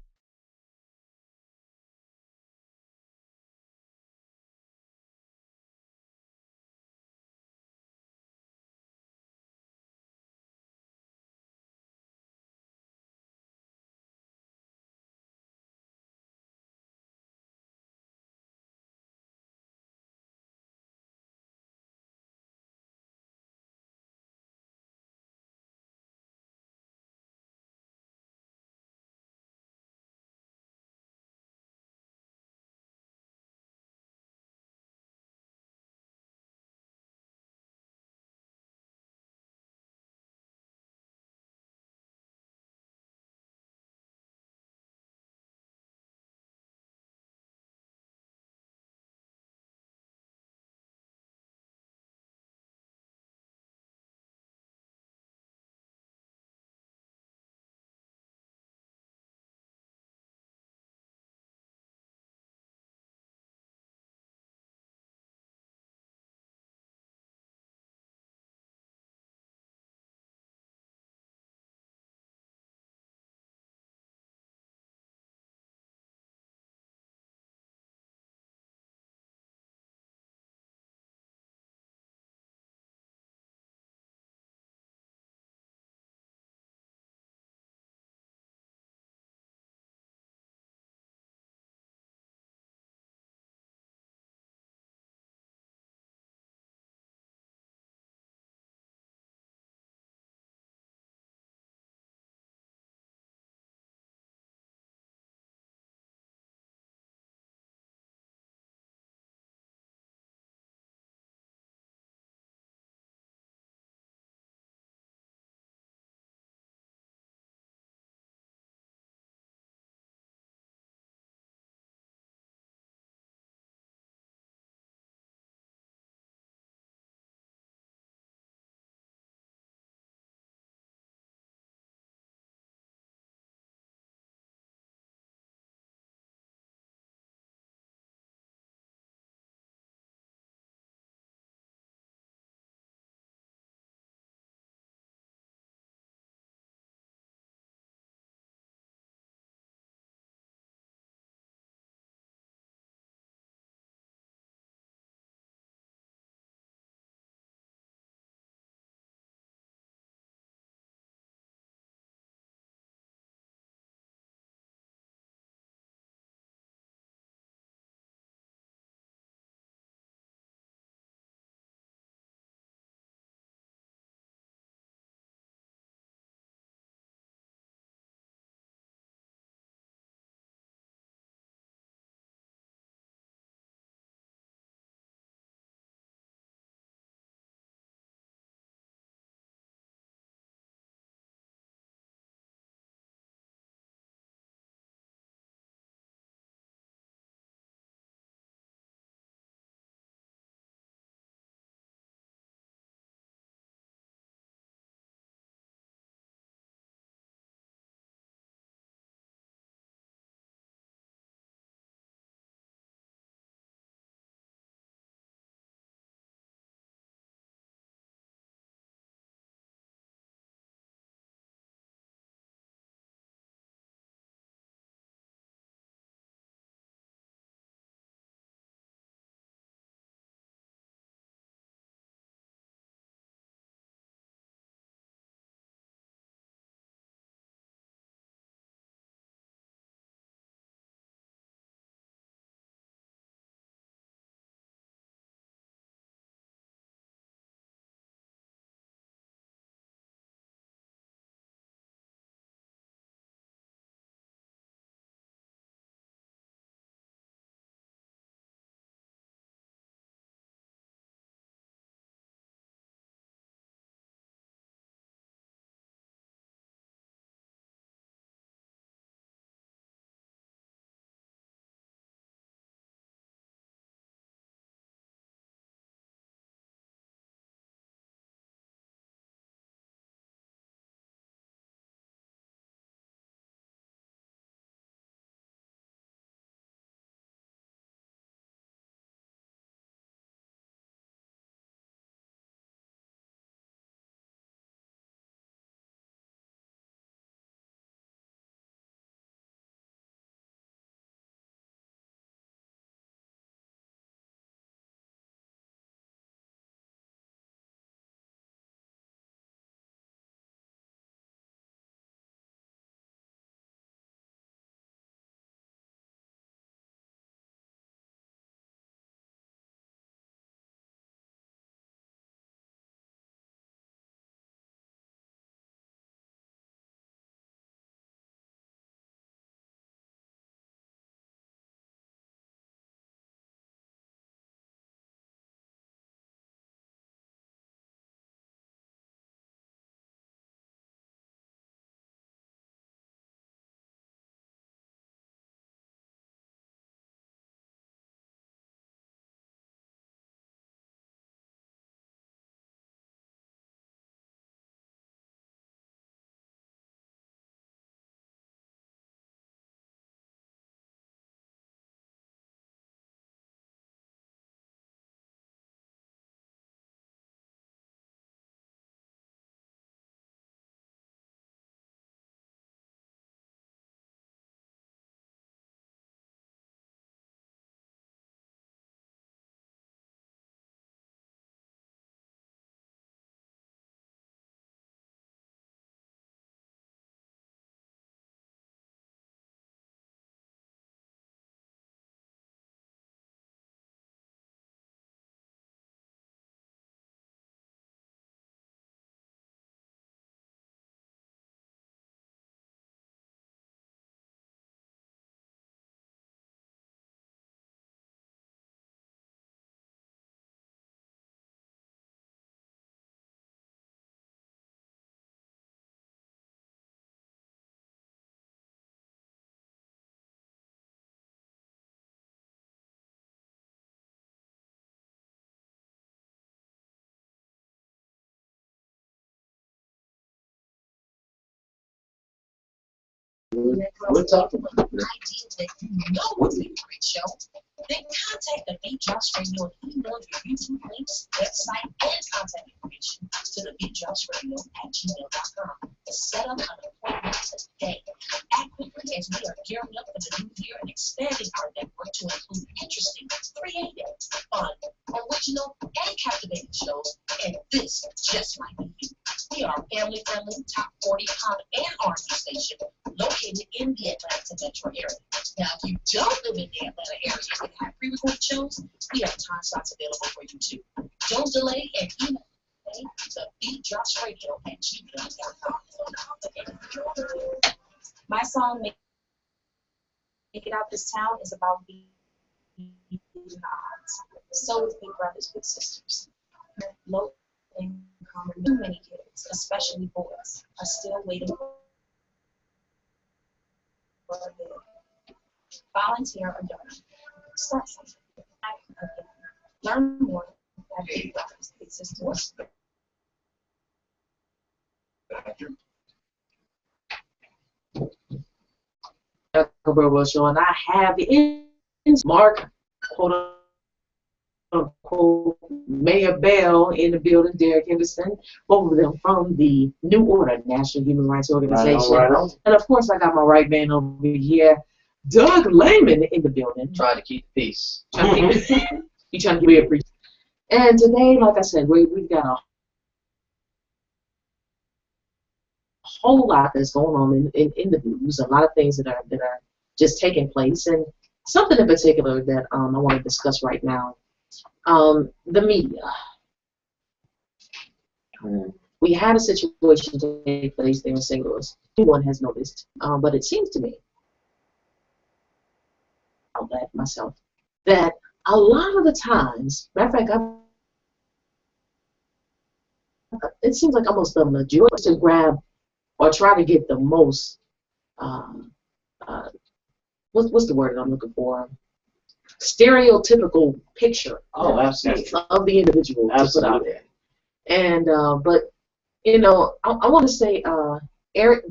We're talking about it. Ideas that you know would be a great show, then contact the TheBeatDropsRadio and email your YouTube links, website, and contact information to TheBeatDropsRadio@gmail.com to set up an appointment today. Act quickly as we are gearing up for the new year and expanding our network to include interesting, creative, fun, original, and captivating shows, and this just might be you. We are a family-friendly, top 40 pop and R&B station located in the Atlanta metro area. Now, if you don't live in the Atlanta area and have pre-recorded shows, we have time slots available for you too. Don't delay and email TheBeatDropsRadio@gmail.com. My song, Make It Out This Town, is about being odds. So with big brothers, big sisters. Low income, too many kids, especially boys, are still waiting for a bid. Volunteer or donate. Start something. Act again. Learn more at Big Brothers, Big Sisters. Burwell Show, and I have in Mark, quote unquote, Mayor Bell in the building, Derek Henderson, both of them from the New Order National Human Rights Organization. Right on. And of course, I got my right man over here, Doug Lehman, in the building. Trying to keep peace. You trying to give me a brief. And today, like I said, we've got a whole lot that's going on in the news, a lot of things that are just taking place, and something in particular that I want to discuss right now. The media. We had a situation take place there in St. Louis. Everyone has noticed, but it seems to me, I'll let myself, that a lot of the times, matter of fact, it seems like almost the majority to grab or try to get the most, what's the word that I'm looking for? Stereotypical picture absolutely. of the individual to put out there. And, but, you know, I want to say Eric,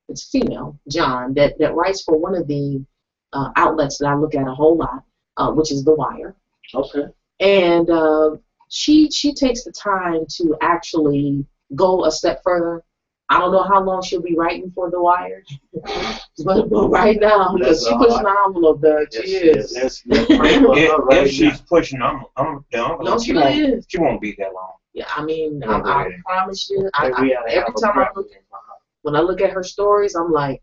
it's female, John, that writes for one of the outlets that I look at a whole lot, which is The Wire. Okay. And she takes the time to actually go a step further. I don't know how long she'll be writing for The Wire, but right now, because she's pushing the envelope, Doug. She is. If she's pushing the envelope, No, she really is. She won't be that long. Yeah, I mean, I promise you. Every time when I look at her stories, I'm like,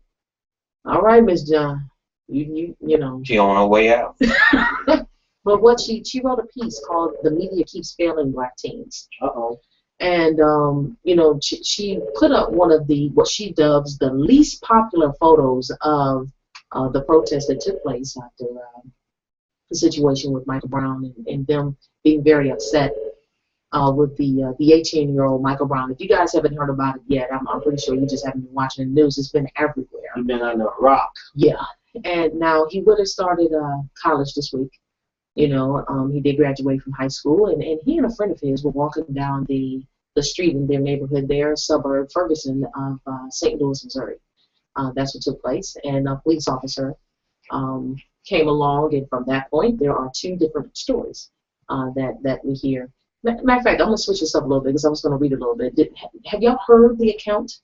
all right, Miss John, you know. She on her way out. But what she wrote a piece called "The Media Keeps Failing Black Teens." And you know, she put up one of what she dubs the least popular photos of the protest that took place after the situation with Michael Brown and them being very upset with the 18-year-old Michael Brown. If you guys haven't heard about it yet, I'm pretty sure you just haven't been watching the news. It's been everywhere. You've been under a rock. Yeah. And now he would have started college this week. You know, he did graduate from high school, and he and a friend of his were walking down the street in their neighborhood there, suburb Ferguson of St. Louis, Missouri. That's what took place, and a police officer came along, and from that point, there are two different stories that we hear. Matter of fact, I'm going to switch this up a little bit because I was going to read a little bit. Have y'all heard the account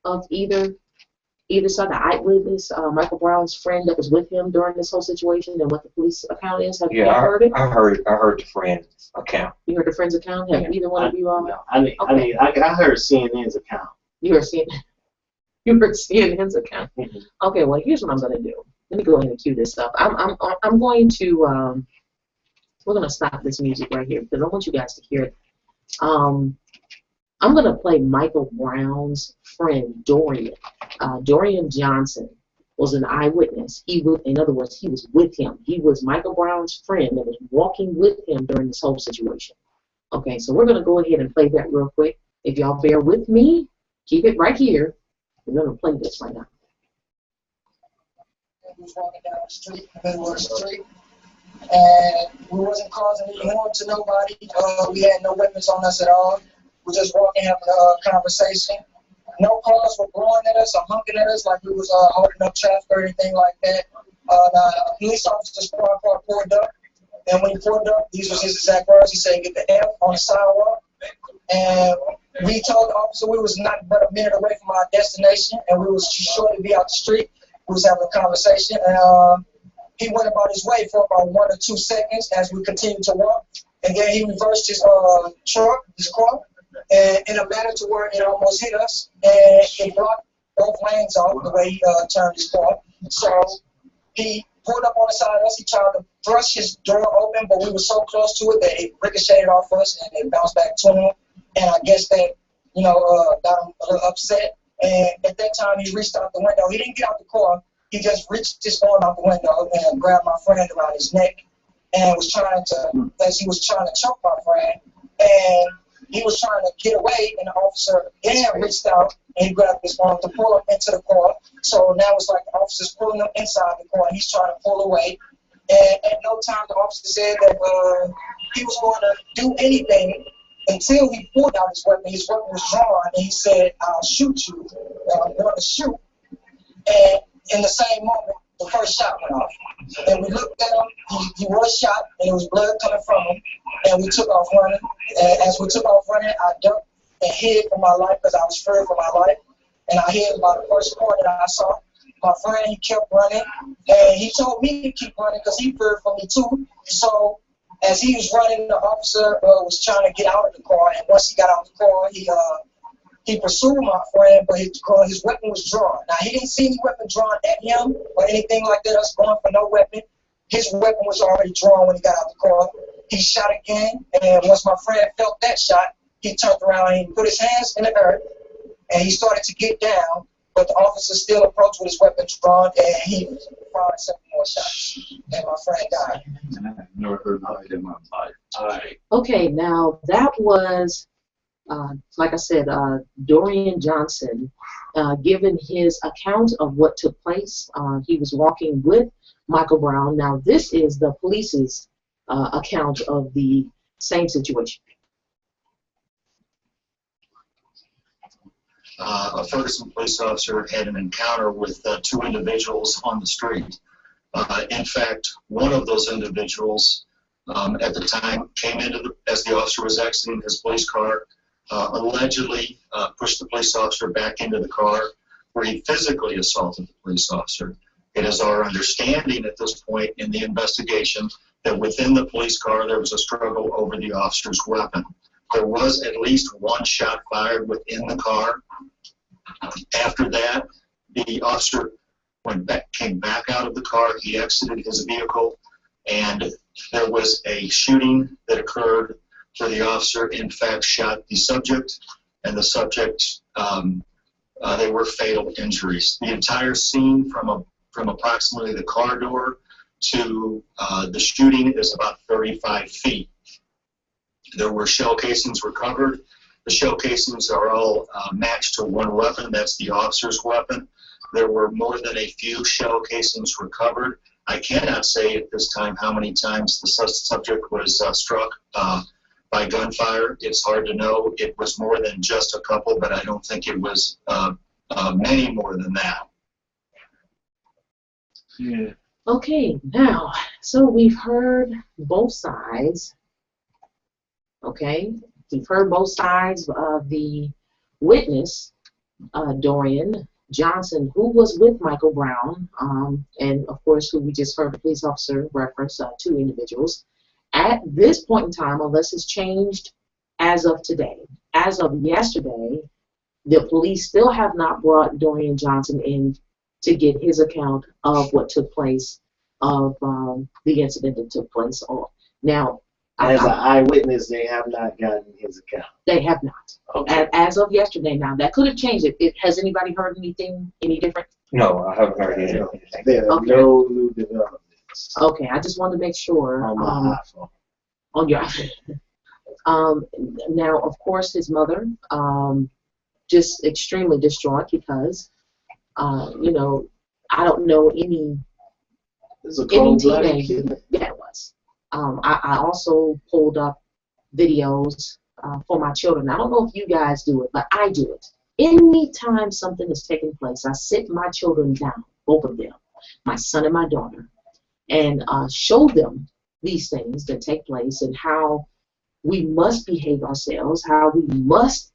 of either side, the eyewitness, Michael Brown's friend that was with him during this whole situation, and what the police account is? Have you heard it? I heard the friend's account. You heard the friend's account? Have either one of you all? No, I heard CNN's account. You heard CNN's account? Mm-hmm. Okay, well, here's what I'm going to do. Let me go ahead and cue this up. I'm going to, we're going to stop this music right here because I want you guys to hear it. I'm going to play Michael Brown's friend, Dorian. Dorian Johnson was an eyewitness. In other words, he was with him. He was Michael Brown's friend that was walking with him during this whole situation. Okay, so we're going to go ahead and play that real quick. If y'all bear with me, keep it right here. We're going to play this right now. We was walking down the street, in the middle of the street, and we wasn't causing any harm to nobody. We had no weapons on us at all. We just walking, having a conversation. No cars were blowing at us or honking at us like we was holding up traffic or anything like that. The police officer squad car pulled up, and when he pulled up, these was his exact words. He said, "Get the F on the sidewalk." And we told the officer we was not but a minute away from our destination, and we was sure to be out the street. We was having a conversation, and he went about his way for about 1 or 2 seconds as we continued to walk, and then he reversed his his car, and in a manner to where it almost hit us, and it blocked both lanes off the way he turned his car. So he pulled up on the side of us. He tried to thrust his door open, but we were so close to it that it ricocheted off us and it bounced back to him. And I guess that, got him a little upset. And at that time, he reached out the window. He didn't get out the car. He just reached his arm out the window and grabbed my friend around his neck and was trying to, as he was trying to choke my friend. And he was trying to get away, and the officer again reached out and he grabbed his arm to pull him into the car. So now it's like the officer's pulling him inside the car and he's trying to pull away. And at no time the officer said that he was going to do anything until he pulled out his weapon. His weapon was drawn, and he said, "I'll shoot you. I'm going to shoot." And in the same moment, the first shot went off. And we looked at him. He was shot, and there was blood coming from him. And we took off running. And as we took off running, I ducked and hid for my life because I was fearing for my life. And I hid by the first car that I saw. My friend, he kept running, and he told me to keep running because he feared for me too. So as he was running, the officer was trying to get out of the car, and once he got out of the car, he pursued my friend, but his weapon was drawn. Now, he didn't see any weapon drawn at him or anything like that, us going for no weapon. His weapon was already drawn when he got out of the car. He shot again, and once my friend felt that shot, he turned around and he put his hands in the earth, and he started to get down, but the officer still approached with his weapon drawn, and he fired 7 more shots, and my friend died. I've never heard that in my life. Okay, now that was, like I said, Dorian Johnson, given his account of what took place. He was walking with Michael Brown. Now this is the police's account of the same situation. A Ferguson police officer had an encounter with 2 individuals on the street. In fact, one of those individuals at the time came as the officer was exiting his police car, allegedly pushed the police officer back into the car, where he physically assaulted the police officer. It is our understanding at this point in the investigation that within the police car there was a struggle over the officer's weapon. There was at least 1 shot fired within the car. After that, the officer came back out of the car. He exited his vehicle, and there was a shooting that occurred where the officer, in fact, shot the subject, and the subject, they were fatal injuries. The entire scene from approximately the car door to the shooting is about 35 feet. There were shell casings recovered. The shell casings are all matched to 1 weapon. That's the officer's weapon. There were more than a few shell casings recovered. I cannot say at this time how many times the subject was struck by gunfire. It's hard to know. It was more than just a couple, but I don't think it was many more than that. Yeah. Okay, now, so we've heard both sides. Okay, we've heard both sides of the witness, Dorian Johnson, who was with Michael Brown, and of course, who we just heard the police officer reference 2 individuals. At this point in time, unless it's changed as of today, as of yesterday, the police still have not brought Dorian Johnson in to get his account of what took place, of the incident that took place. Now, as an eyewitness, they have not gotten his account. They have not. Okay. As of yesterday. Now, that could have changed it. Has anybody heard anything any different? No, I haven't heard anything. There are no new developments. Okay, I just wanted to make sure. On my iPhone. On your iPhone. Now, of course, his mother, just extremely distraught because, you know, I don't know any teenage. Yeah, it was. I also pulled up videos for my children. I don't know if you guys do it, but I do it. anytime something is taking place, I sit my children down, both of them, my son and my daughter, and show them these things that take place and how we must behave ourselves, how we must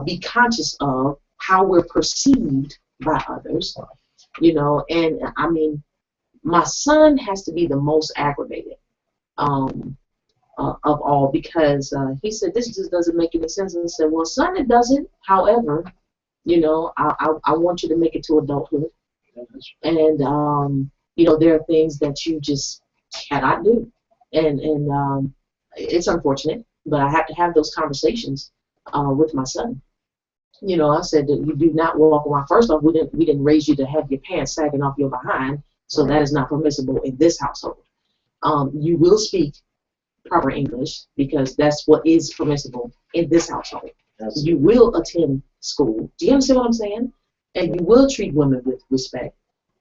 be conscious of how we're perceived by others, you know. And I mean, my son has to be the most aggravated of all, because he said, this just doesn't make any sense. And I said, well, son, it doesn't. However, you know, I want you to make it to adulthood. And, you know, there are things that you just cannot do. And it's unfortunate, but I have to have those conversations with my son. You know, I said that you do not walk around. First off, we didn't raise you to have your pants sagging off your behind, so that is not permissible in this household. You will speak proper English because that's what is permissible in this household. You will attend school. Do you understand what I'm saying? And you will treat women with respect.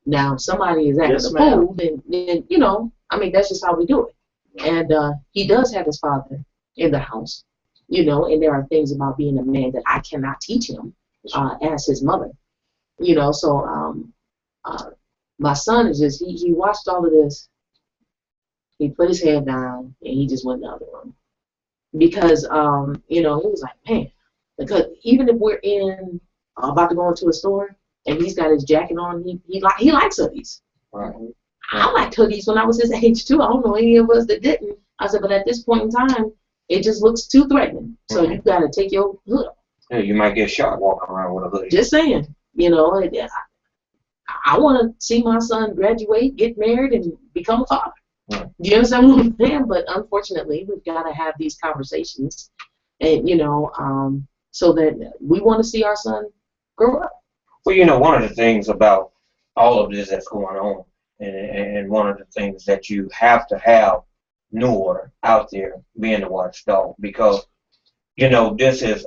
Now, if somebody is acting a fool, then you know, I mean, that's just how we do it. And he does have his father in the house, you know, and there are things about being a man that I cannot teach him as his mother, you know. So my son is just, he watched all of this. He put his head down and he just went in the other room. Because, you know, he was like, man, because even if we're about to go into a store and he's got his jacket on, he likes hoodies. Right. I liked hoodies when I was his age too. I don't know any of us that didn't. I said, but at this point in time, it just looks too threatening. So you got to take your hood off. Yeah, you might get shot walking around with a hoodie. Just saying, you know, I want to see my son graduate, get married, and become a father. Do you understand what I'm saying? But unfortunately, we've got to have these conversations, and you know, so that we want to see our son grow up. Well, you know, one of the things about all of this that's going on, and one of the things that you have to have New Order out there being the watchdog, because you know this is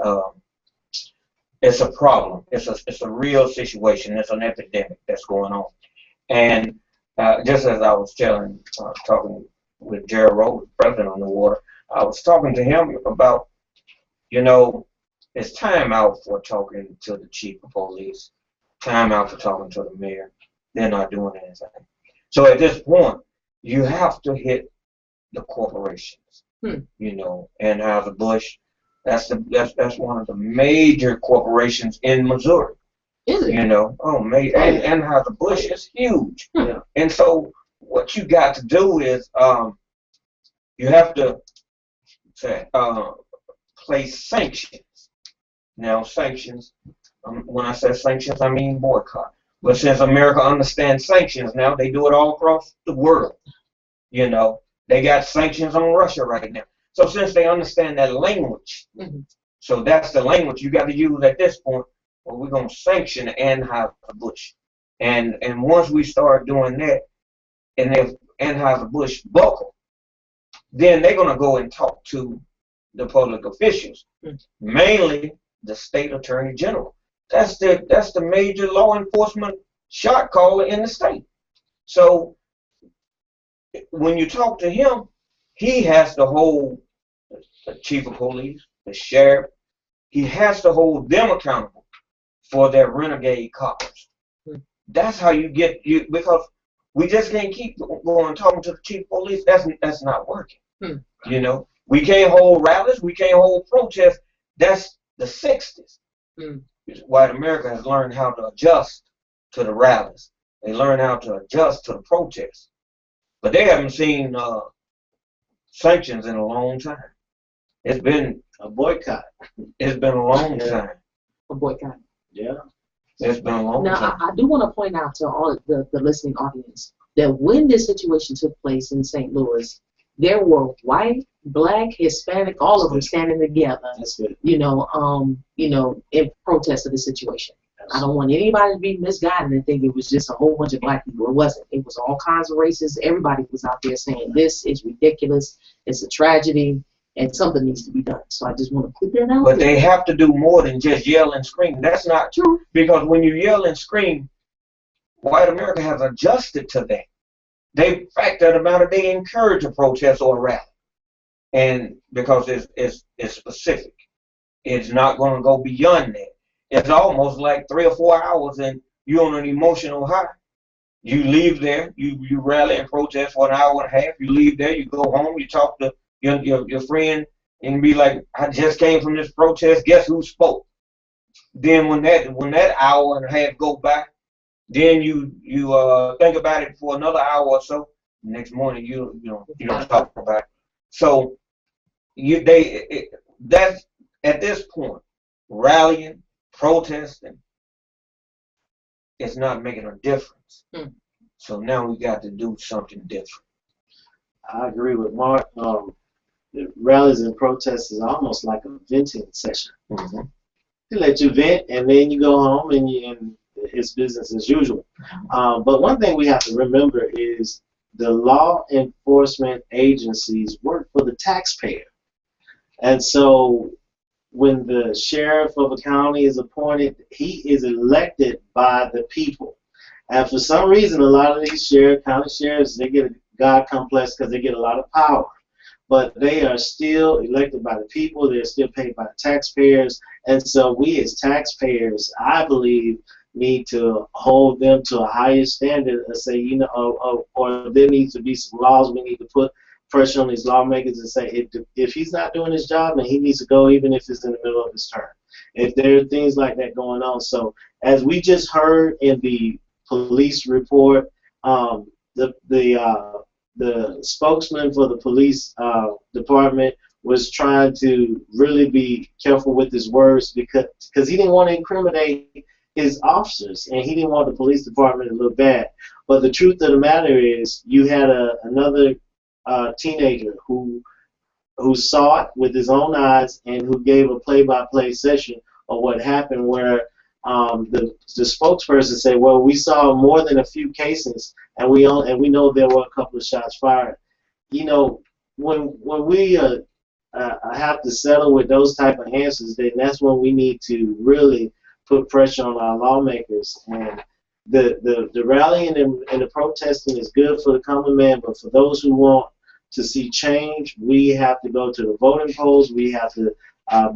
it's a problem. It's a real situation. It's an epidemic that's going on, and just as I was talking with Gerald, president of New Order, I was talking to him about, you know, it's time out for talking to the chief of police, time out for talking to the mayor. They're not doing anything. So at this point, you have to hit the corporations, you know, Anheuser-Busch. That's one of the major corporations in Missouri. Is it? You know, Anheuser-Busch is huge. Yeah. And so what you got to do is you have to place sanctions. Now, sanctions, when I say sanctions, I mean boycott. But since America understands sanctions now, they do it all across the world. You know, they got sanctions on Russia right now. So since they understand that language, so that's the language you got to use at this point. Well, we're going to sanction Anheuser-Busch. And once we start doing that, and if Anheuser-Busch buckle, then they're going to go and talk to the public officials, mainly the state attorney general. That's the major law enforcement shot caller in the state. So when you talk to him, he has to hold the chief of police, the sheriff, he has to hold them accountable for their renegade cops. That's how you get because we just can't keep going talking to the chief of police. That's not working. You know, we can't hold rallies, we can't hold protests. That's the 60s. White America has learned how to adjust to the rallies. They learned how to adjust to the protests. But they haven't seen sanctions in a long time. It's been a boycott. It's been a long time. A boycott. Yeah. It's been a long time. Now, I do want to point out to all the listening audience that when this situation took place in St. Louis, there were white, black, Hispanic, all of them standing together, you know, in protest of the situation. I don't want anybody to be misguided and think it was just a whole bunch of black people. It wasn't. It was all kinds of races. Everybody was out there saying this is ridiculous, it's a tragedy, and something needs to be done. So I just want to put that out there. But they have to do more than just yell and scream. That's not true. Because when you yell and scream, white America has adjusted to that. They fact that about it, they encourage a protest or a rally. And because it's specific. It's not going to go beyond that. it's almost like 3 or 4 hours, and you're on an emotional high. You leave there, you rally and protest for an hour and a half. You leave there, you go home, you talk to your friend, and be like, I just came from this protest. Guess who spoke? Then when that hour and a half go by, then you think about it for another hour or so. Next morning you don't talk about it. So that's at this point, rallying, protesting, it's not making a difference. So now we got to do something different. I agree with Mark. The rallies and protests is almost like a venting session. They let you vent, and then you go home, and it's business as usual. But one thing we have to remember is the law enforcement agencies work for the taxpayer. And so when the sheriff of a county is appointed, he is elected by the people. And for some reason, a lot of these county sheriffs, they get a God complex because they get a lot of power. But they are still elected by the people. They're still paid by the taxpayers. And so we as taxpayers, I believe, need to hold them to a higher standard and say, or there needs to be some laws. We need to put pressure on these lawmakers and say, if he's not doing his job, then he needs to go, even if it's in the middle of his term. If there are things like that going on. So as we just heard in the police report, the spokesman for the police department was trying to really be careful with his words because he didn't want to incriminate his officers, and he didn't want the police department to look bad. But the truth of the matter is, you had another teenager who saw it with his own eyes and who gave a play-by-play session of what happened, where the spokesperson said, well, we saw more than a few cases, and we know there were a couple of shots fired. When we have to settle with those type of answers, then that's when we need to really put pressure on our lawmakers. And the rallying and the protesting is good for the common man, but for those who want to see change, we have to go to the voting polls. We have to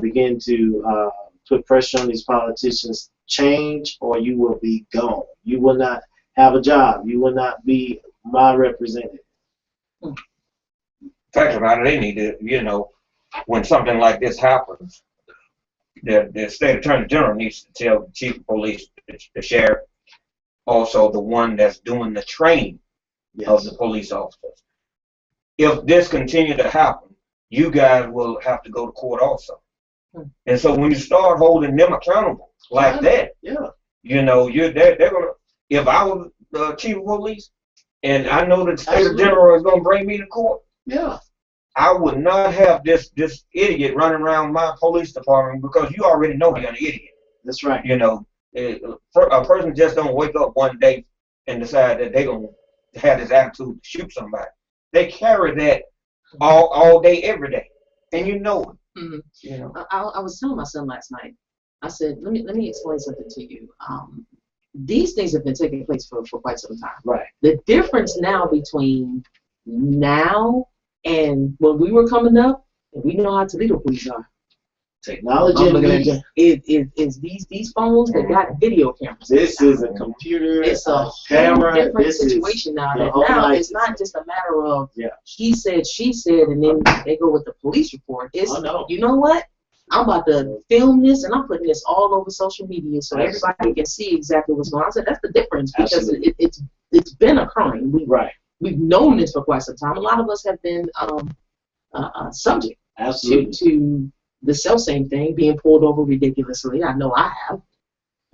begin to put pressure on these politicians. Change, or you will be gone. You will not have a job. You will not be my representative. Fact about it, they need to, when something like this happens, the state attorney general needs to tell the chief of police, the sheriff, also the one that's doing the training of the police officers. If this continue to happen, you guys will have to go to court also. And so when you start holding them accountable like that, they're gonna. If I was the chief of police and I know that the state general is gonna bring me to court, I would not have this idiot running around my police department, because you already know they're an idiot. That's right. A person just don't wake up one day and decide that they're gonna have this attitude to shoot somebody. They carry that all day, every day, and you know it. I was telling my son last night, I said, let me explain something to you. These things have been taking place for quite some time. Right. The difference now between now and when we were coming up, and we know how Toledo police are. Technology is these phones that got video cameras. This is a computer. It's a camera. Different situation now. Now it's not just a matter of he said, she said, and then they go with the police report. It's you know what? I'm about to film this, and I'm putting this all over social media so everybody can see exactly what's going on. I said that's the difference, because it's been occurring. We've known this for quite some time. A lot of us have been subject to the self-same thing, being pulled over ridiculously. I know I have,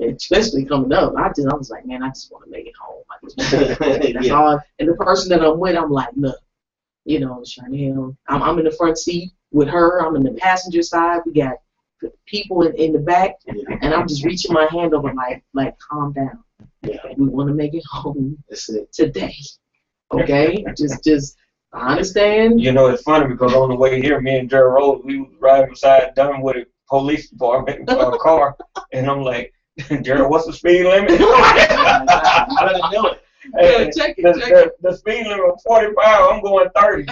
especially coming up. I was like, man, I just want to make it home. That's all. And the person that I'm with, I'm like, look, Chanel, I'm in the front seat with her. I'm in the passenger side. We got people in the back, and I'm just reaching my hand over, like, calm down. We want to make it home today. Okay, just. I understand. It's funny because on the way here, me and Gerald, we were riding beside Dunwoody Police Department car, and I'm like, Gerald, what's the speed limit? You better know it. Check it. The speed limit was 45. I'm going 30.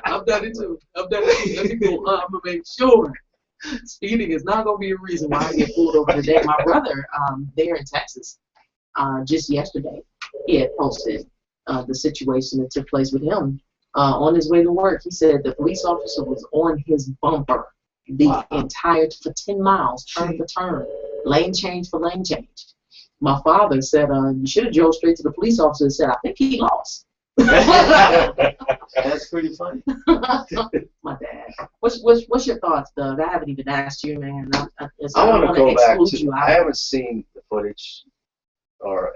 I've done it too. Let me go. I'm gonna make sure Speeding is not going to be a reason why I get pulled over today. My brother, there in Texas, just yesterday, he had posted the situation that took place with him on his way to work. He said the police officer was on his bumper the entire for 10 miles, turn for turn, lane change for lane change. My father said, you should have drove straight to the police officer and said, I think he lost. That's pretty funny. My dad. What's your thoughts, Doug? I haven't even asked you, man. I want to go back to. I haven't seen the footage, or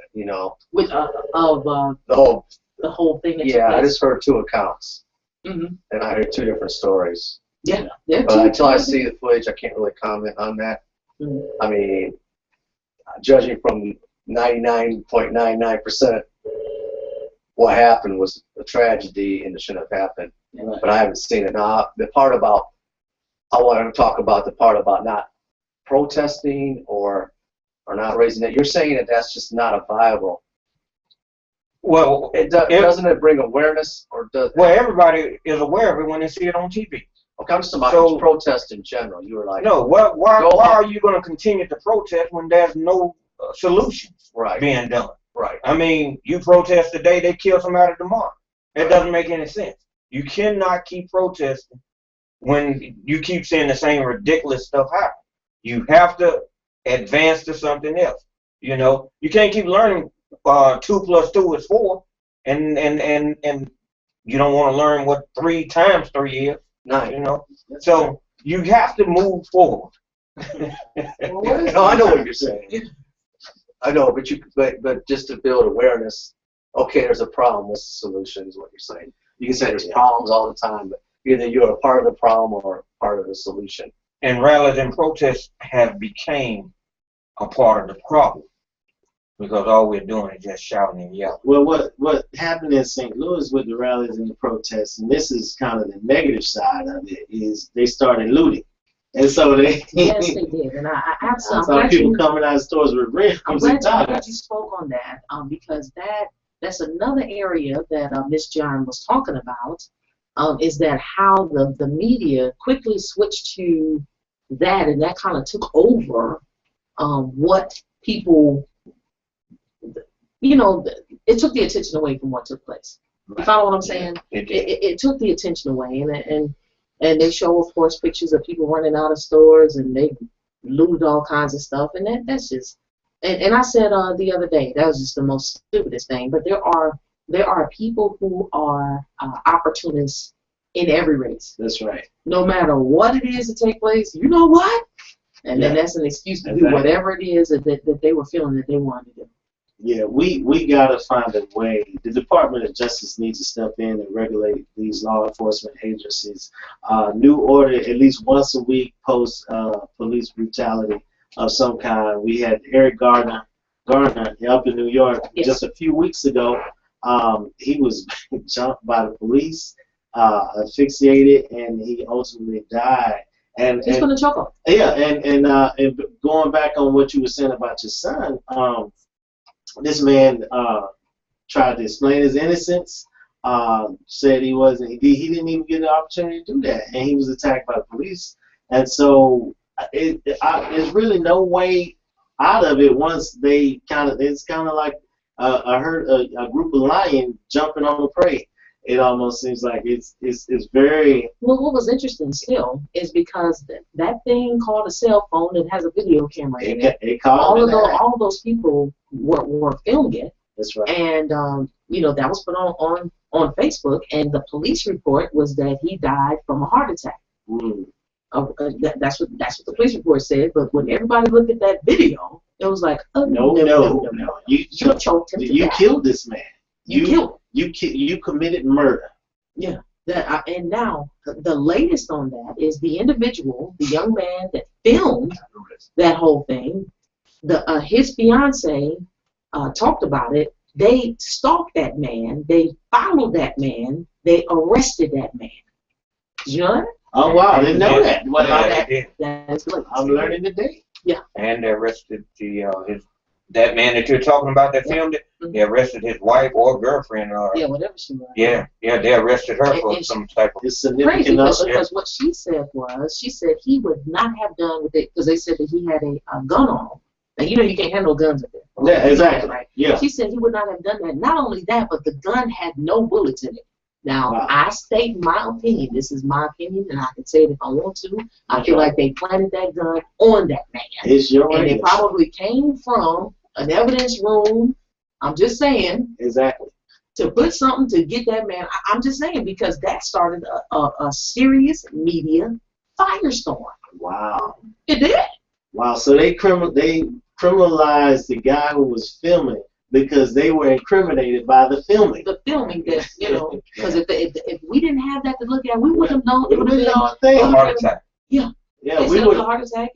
with of the whole thing. That yeah, I just heard two accounts, and I heard two different stories. Yeah, but until I see the footage, I can't really comment on that. I mean, judging from 99.99%. What happened was a tragedy and it shouldn't have happened. Right. But I haven't seen it. Now, the part about, I want to talk about the part about not protesting or not raising it. You're saying that that's just not a viable. Well, doesn't it bring awareness, or does? Well, everybody is aware of it when they see it on TV. Okay, I'm just about protest in general. You were like, no. Why are you going to continue to protest when there's no solutions being done? Right. I mean, you protest today, they kill somebody tomorrow. It doesn't make any sense. You cannot keep protesting when you keep seeing the same ridiculous stuff happen. You have to advance to something else. You can't keep learning 2 + 2 is 4, and you don't want to learn what 3 times 3 is. 9. So you have to move forward. No, I know what you're saying. I know, but just to build awareness. Okay, there's a problem. What's the solution? Is what you're saying. You can say there's problems all the time, but either you're a part of the problem or part of the solution. And rallies and protests have became a part of the problem because all we're doing is just shouting and yelling. Well, what happened in St. Louis with the rallies and the protests, and this is kind of the negative side of it, is they started looting. And so yes, they did, and I saw people coming out of stores with rims and ties. I'm glad you spoke on that, because that's another area that Miss John was talking about, is that how the media quickly switched to that, and that kind of took over what people, it took the attention away from what took place. Right. You follow what I'm saying? It took the attention away, and they show, of course, pictures of people running out of stores, and they looted all kinds of stuff, and that's just. And I said the other day, that was just the most stupidest thing. But there are people who are opportunists in every race. That's right. No matter what it is to take place, you know what? And then that's an excuse to do whatever it is that they were feeling that they wanted to do. Yeah, we gotta find a way. The Department of Justice needs to step in and regulate these law enforcement agencies. New order at least once a week post police brutality of some kind. We had Eric Garner up in New York just a few weeks ago. He was jumped by the police, asphyxiated, and he ultimately died. And he's gonna choke him. Yeah, and going back on what you were saying about your son. This man tried to explain his innocence, said he didn't even get the opportunity to do that, and he was attacked by the police. And so there's really no way out of it once it's kind of like a group of lions jumping on the prey. It almost seems like it's very. Well, what was interesting still is because that thing called a cell phone that has a video camera in it. All of those people were filming it. That's right. And that was put on Facebook, and the police report was that he died from a heart attack. Mm. That's what the police report said. But when everybody looked at that video, it was like, oh, no. You choked him to death. You killed this man. You killed him. You committed murder. Yeah. And now the latest on that is the individual, the young man that filmed that whole thing. His fiance talked about it. They stalked that man. They followed that man. They arrested that man. Did you know that? Oh wow! I didn't know that. Well, that's latest. I'm learning today. Yeah. And they arrested the that man that you're talking about that filmed it, they arrested his wife or girlfriend. Yeah, whatever she was. Yeah, they arrested her for some type of. It's Crazy significant. because what she said was, she said he would not have done with it because they said that he had a gun on him. Now, you know you can't have no guns up there. Yeah, exactly. Right? Yeah. She said he would not have done that. Not only that, but the gun had no bullets in it. Now, Wow. I state my opinion. This is my opinion, and I can say it if I want to. I feel like they planted that gun on that man. It's your And radio it probably came from an evidence room. I'm just saying. Exactly. To put something to get that man. I'm just saying because that started a serious media firestorm. Wow. It did. Wow. So they criminalized the guy who was filming because they were incriminated by the filming. The filming that, you know, because if we didn't have that to look at, we wouldn't have known. It would have been a thing. A heart attack. Yeah. Yeah, we would.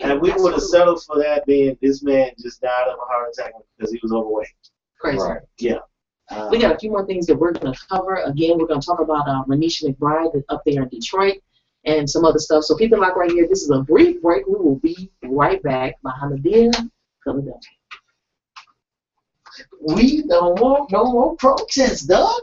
And we would have settled for that being this man just died of a heart attack because he was overweight. Crazy. Right. Yeah. We got a few more things that we're going to cover. Again, we're going to talk about Renisha McBride up there in Detroit and some other stuff. So keep it locked right here. This is a brief break. We will be right back behind the deal coming up. We don't want no more protests, dog.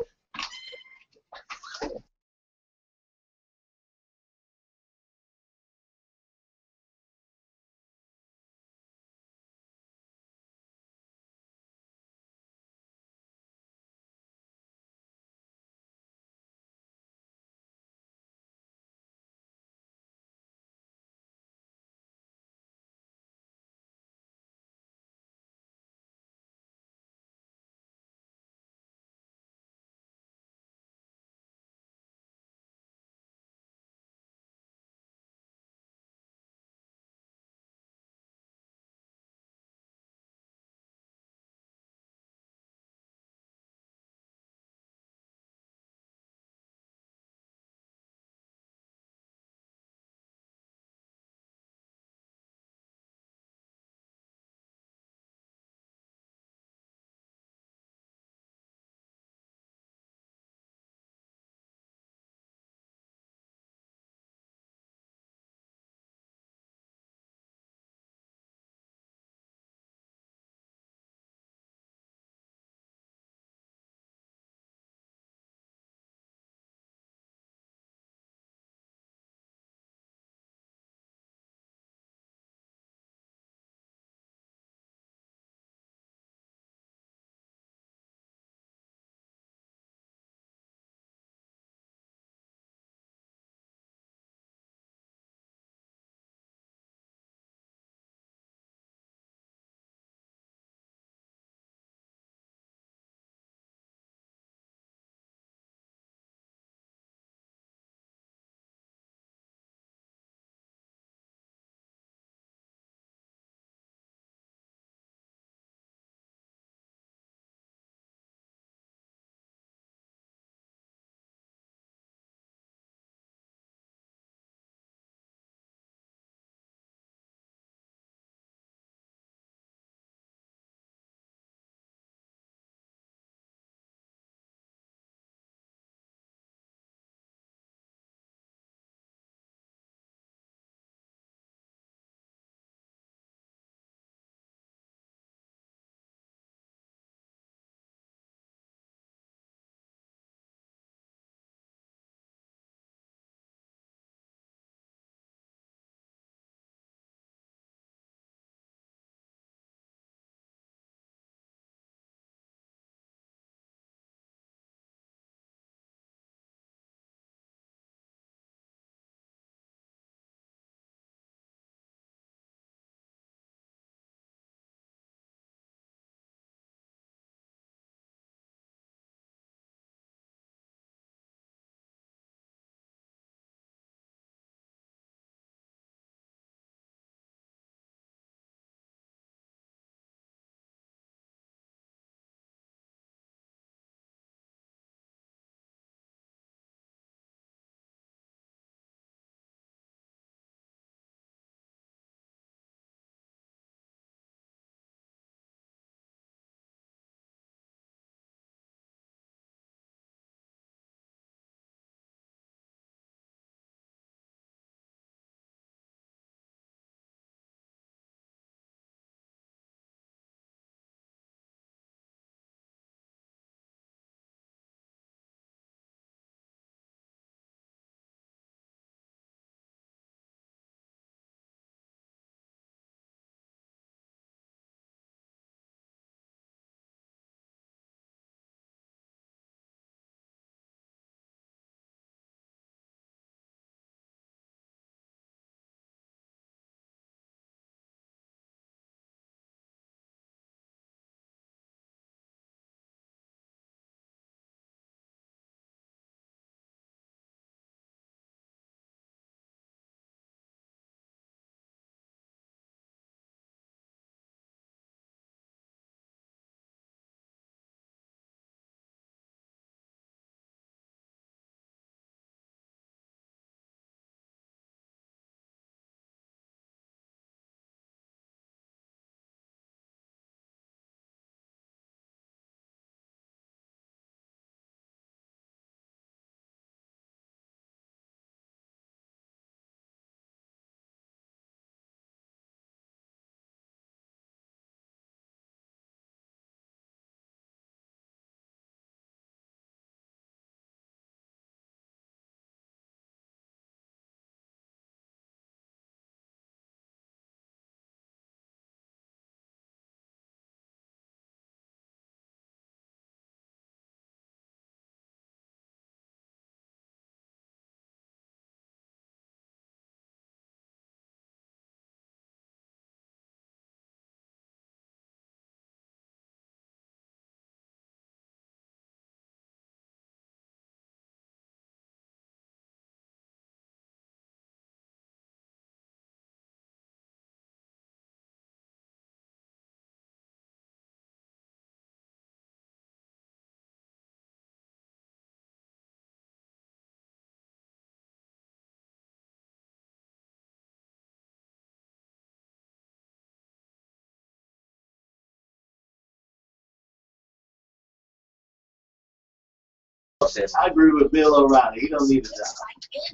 process. I agree with Bill O'Reilly. He don't need a job.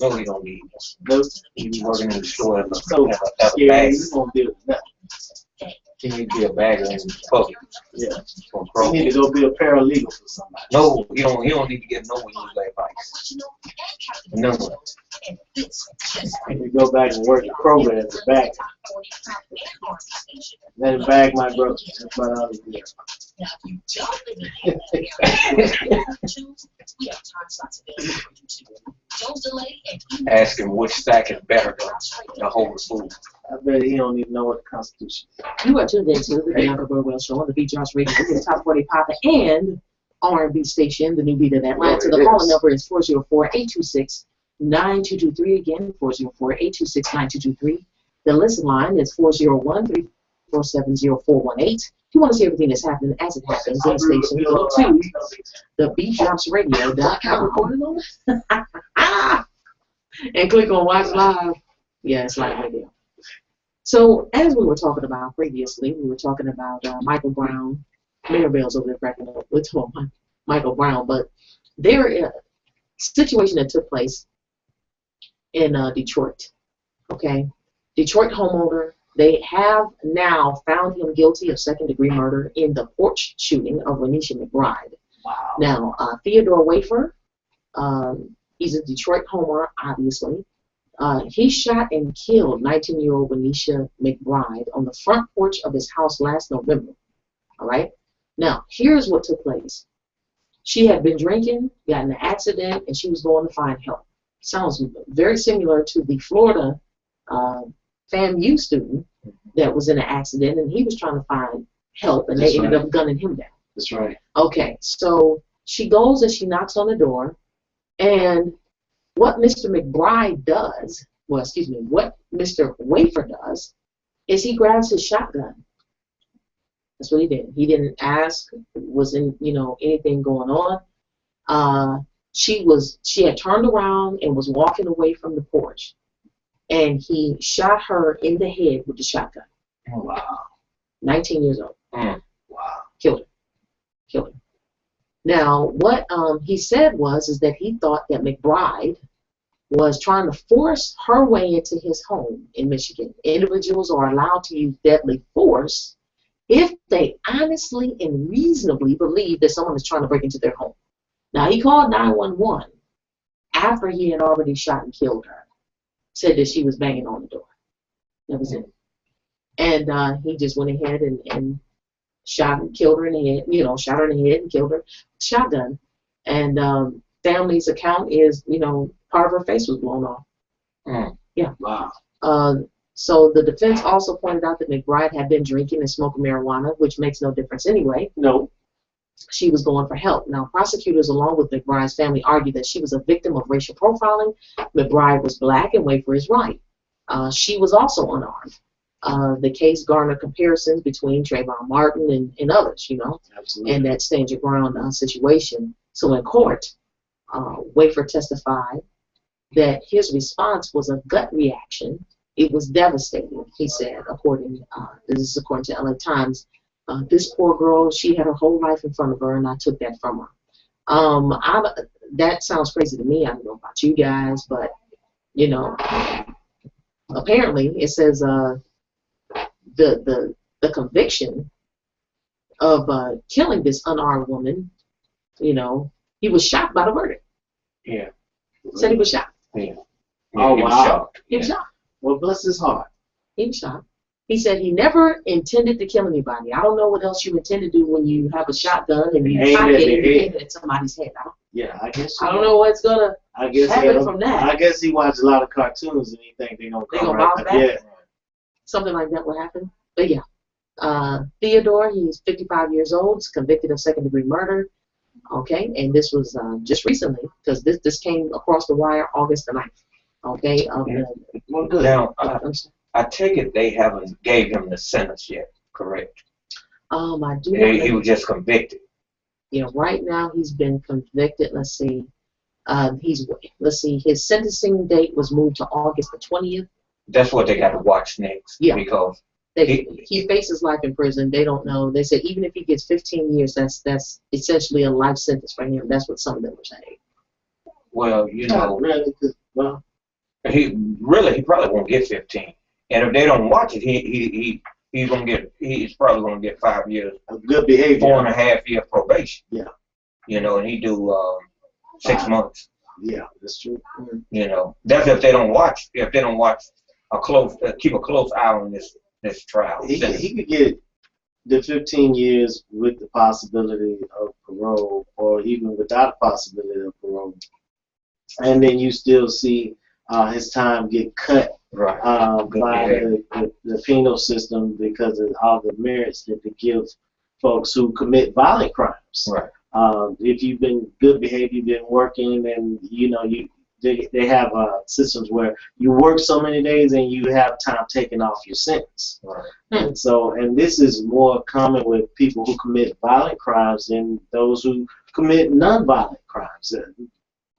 No, he don't need it. Nope. He be working in the store and So have a yeah, bag. he won't deal with nothing. He need to be a bagger in public. Yeah. For He pro. need to go be a paralegal for somebody. No, he don't need to get no legal advice. No. And you go back and work the program as a bagger. Let him bag my brother. That's what I was doing. Now, if you don't live in the area, we have time slots available for you too. Don't delay and email. Ask him which stack is better to hold the food. I bet he don't even know what the Constitution is. You are tuned into the Bianca Burwell Show on the TheBeatDropsRadio, the top 40 pop and R&B station, the new beat of Atlanta. The calling number is 404-826-9223. Again, 404-826-9223. The listen line is 401-347-0418. If you want to see everything that's happening as it happens in the station, go to TheBeatDropsRadio.com and click on Watch Live. Yeah, it's live radio. So, as we were talking about previously, we were talking about Michael Brown. Maribel's over there cracking up with Michael Brown, but there is a situation that took place in Detroit. Okay, Detroit homeowner. They have now found him guilty of second-degree murder in the porch shooting of Renisha McBride. Wow. Now, Theodore Wafer, he's a Detroit homeowner, obviously. He shot and killed 19-year-old Renisha McBride on the front porch of his house last November. All right? Now, here's what took place. She had been drinking, got in an accident, and she was going to find help. Sounds very similar to the Florida FAMU student that was in an accident, and he was trying to find help, and they ended up gunning him down. That's right. Okay, so she goes and she knocks on the door, and what Mr. McBride does, well, excuse me, what Mr. Wafer does is he grabs his shotgun. That's what he did. He didn't ask, wasn't, anything going on. She had turned around and was walking away from the porch, and he shot her in the head with the shotgun. Oh, wow. 19 years old. Wow. Killed her. Now, what he said is that he thought that McBride was trying to force her way into his home in Michigan. Individuals are allowed to use deadly force if they honestly and reasonably believe that someone is trying to break into their home. Now, he called 911 after he had already shot and killed her. Said that she was banging on the door. That was it. And he just went ahead and shot and killed her in the head, shot her in the head and killed her. Shotgun. And family's account is, part of her face was blown off. Yeah. Wow. So the defense also pointed out that McBride had been drinking and smoking marijuana, which makes no difference anyway. No. She was going for help. Now, prosecutors, along with McBride's family, argued that she was a victim of racial profiling. McBride was black and Wafer is white. She was also unarmed. The case garnered comparisons between Trayvon Martin and others, Absolutely. and that stand your ground situation. So in court, Wafer testified that his response was a gut reaction. It was devastating, he said, this is according to LA Times. This poor girl, she had her whole life in front of her, and I took that from her. That sounds crazy to me. I don't know about you guys, but, apparently it says the conviction of killing this unarmed woman, he was shocked by the verdict. Yeah. Said he was shocked. Yeah. Oh, he was wow. shocked. He was shocked. Well, bless his heart. He was shocked. He said he never intended to kill anybody. I don't know what else you intend to do when you have a shotgun and you cock it and you aim it at somebody's head. I guess. I don't know what's gonna happen from that. I guess he watched a lot of cartoons and he think they're gonna come right bounce back. back. Yeah. Something like that will happen. But yeah, Theodore, he's 55 years old. He's convicted of second-degree murder. Okay, and this was just recently because this came across the wire August the 9th. Okay. Well, good. Now, I take it they haven't gave him the sentence yet, correct? I do. He was just convicted. Yeah, right now he's been convicted. Let's see. His sentencing date was moved to August the 20th. That's what they got to watch next. Yeah. Because He faces life in prison. They don't know. They said even if he gets 15 years, that's essentially a life sentence for him. That's what some of them were saying. Well, you know, really, well, he probably won't get 15. And if they don't watch it, he's probably gonna get 5 years. Good behavior. 4.5 year probation. Yeah. You know, and he do 6 months. Yeah, that's true. You know, that's if they don't watch. If they don't watch keep a close eye on this trial. He could get the 15 years with the possibility of parole, or even without the possibility of parole, and then you still see his time get cut right. By the penal system because of all the merits that they give folks who commit violent crimes. Right. If you've been good behavior, you've been working, and you know they have systems where you work so many days and you have time taken off your sentence. Right. And so, and this is more common with people who commit violent crimes than those who commit non-violent crimes.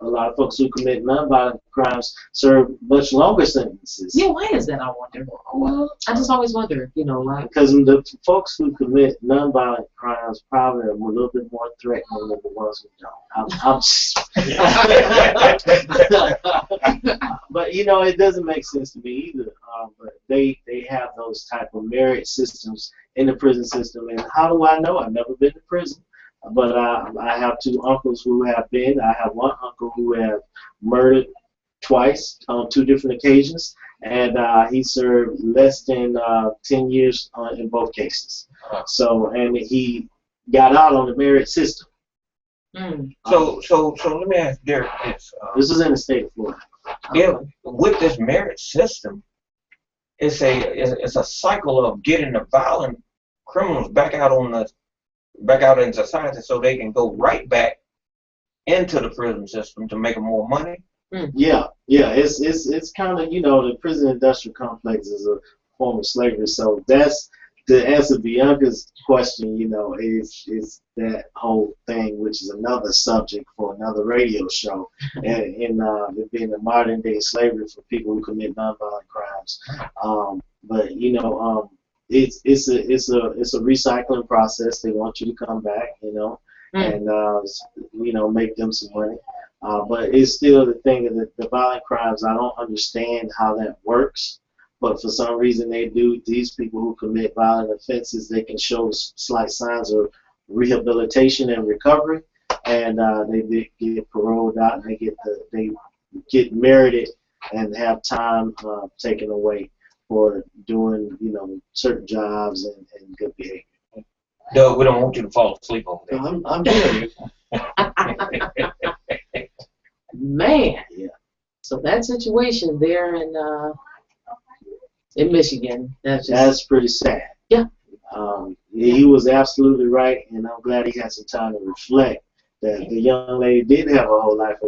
A lot of folks who commit non-violent crimes serve much longer sentences. Yeah, why is that, I wonder? Well, I just always wonder, you know, like. Because the folks who commit non-violent crimes probably are a little bit more threatening than the ones who don't. But, you know, it doesn't make sense to me either. But they have those type of merit systems in the prison system. And how do I know? I've never been to prison. But I have two uncles who have been. I have one uncle who have murdered twice on 2 different occasions, and he served less than 10 years in both cases. So, and he got out on the merit system. So let me ask Derek this. This is in the state of Florida. Yeah, with this merit system, it's a cycle of getting the violent criminals back out in society so they can go right back into the prison system to make more money. Yeah, it's kind of, you know, the prison industrial complex is a form of slavery. So that's to answer Bianca's question. You know, is that whole thing, which is another subject for another radio show, and it being the modern day slavery for people who commit nonviolent crimes. But you know, it's a recycling process. They want you to come back, you know, and you know, make them some money. But it's still the thing that the violent crimes, I don't understand how that works. But for some reason they do. These people who commit violent offenses, they can show slight signs of rehabilitation and recovery, and they get paroled out, and they get merited and have time taken away for doing, you know, certain jobs and good behavior. Doug, we don't want you to fall asleep over there. I'm hearing you. Man. Yeah. So that situation there in Michigan, that's pretty sad. Yeah. He was absolutely right, and I'm glad he had some time to reflect that the young lady did have a whole life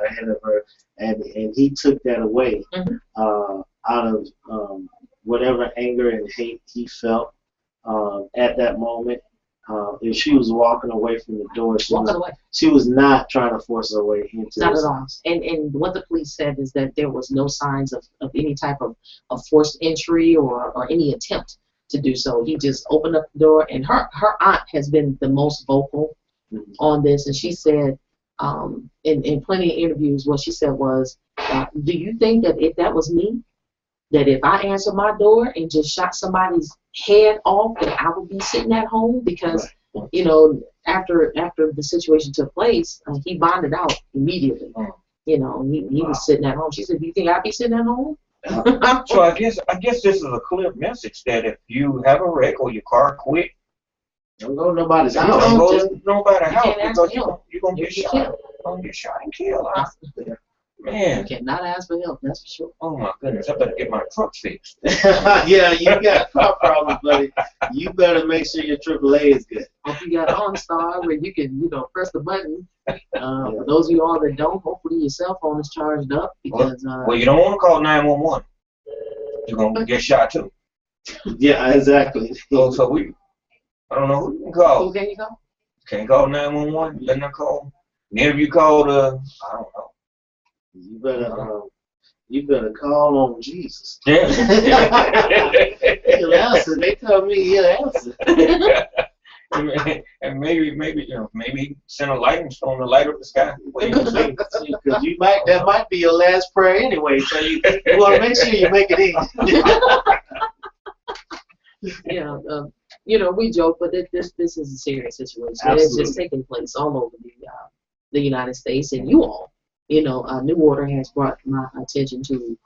ahead of her, and he took that away out of whatever anger and hate he felt at that moment. If she was walking away from the door, she was not trying to force her way into not this at all. house. And what the police said is that there was no signs of any type of forced entry or any attempt to do so. He just opened up the door, and her aunt has been the most vocal on this, and she said in plenty of interviews, what she said was, do you think that if that was me, that if I answered my door and just shot somebody's head off, that I would be sitting at home? Because, you know, after the situation took place, he bonded out immediately. You know, he was sitting at home. She said, do you think I'd be sitting at home? So I guess this is a clear message that if you have a wreck or your car quit, don't go to nobody's house. Don't go to nobody's house because you're going to get shot. You're going to get shot and killed. Man. You cannot ask for help, that's for sure. Oh my goodness, I better get my truck fixed. Yeah, you got car problems, buddy. You better make sure your AAA is good. If you got OnStar where you can, you know, press the button. For those of you all that don't, hopefully your cell phone is charged up because. Well, you don't want to call 911. You're gonna get shot too. Yeah, exactly. So I don't know who you can call. Who can you call? Can't call 911. Let them call. And if you call I don't know. You better You better call on Jesus. Yeah. He'll answer. They tell me he'll answer. And maybe send a lightning storm to light up the sky. Because that might be your last prayer anyway. So you want to make sure you make it in. Yeah, we joke, but this is a serious situation. Absolutely. It's just taking place all over the United States, and you all, New Order has brought my attention to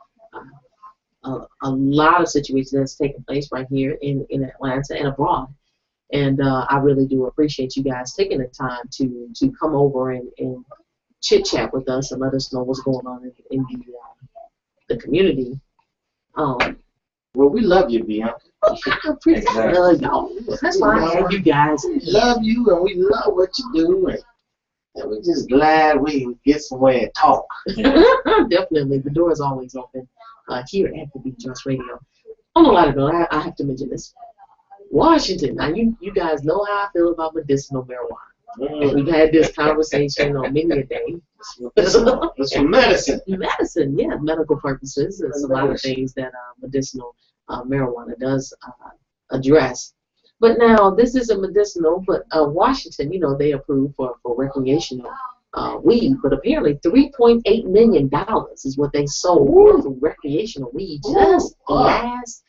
a lot of situations that's taking place right here in Atlanta and abroad. And I really do appreciate you guys taking the time to come over and chit chat with us and let us know what's going on in the community. Well, we love you, Bianca. I appreciate y'all. That's why I have you guys. We love you, and we love what you do, and we're just glad we get somewhere and talk. Definitely, the door is always open here at the TheBeatDropsRadio. On a lighter note, I have to mention this. Washington. Now, you guys know how I feel about medicinal marijuana. And we've had this conversation on many a day. It's for medicine. Medicine, yeah, medical purposes. There's a lot of things that medicinal marijuana does address. But now, this isn't medicinal, but Washington, they approve for recreational weed. But apparently, $3.8 million is what they sold for recreational weed just last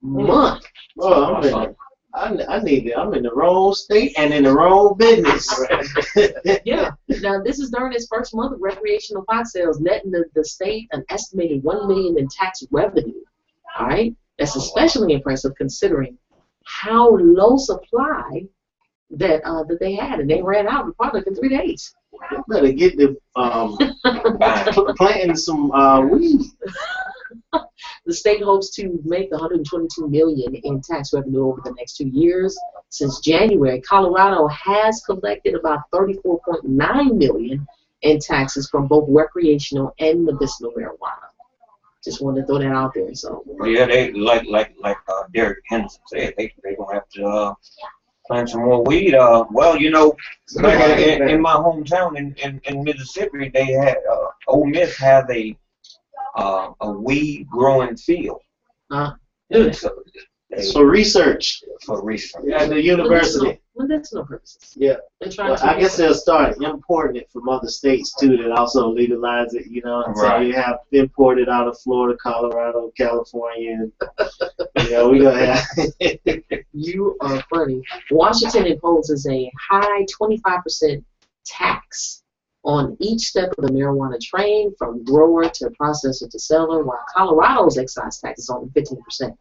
month. Well, I'm in the wrong state and in the wrong business. Yeah. Now, this is during its first month of recreational pot sales, netting the state an estimated $1 million in tax revenue. All right? That's especially impressive considering how low supply that they had, and they ran out of the product in 3 days. You better get the planting some weed. The state hopes to make $122 million in tax revenue over the next 2 years. Since January, Colorado has collected about $34.9 million in taxes from both recreational and medicinal marijuana. Just wanted to throw that out there. So yeah, they like Derek Henderson said, they gonna have to plant some more weed. Well, back in my hometown in Mississippi, they had Ole Miss has a weed growing field. It's for research. Yeah, at the university. Medicinal purposes. Yeah. Well, I guess they'll start importing it from other states too that also legalize it, and so you have imported out of Florida, Colorado, California. We're gonna have You are funny. Washington imposes a high 25% tax on each step of the marijuana train, from grower to processor to seller, while Colorado's excise tax is only 15%.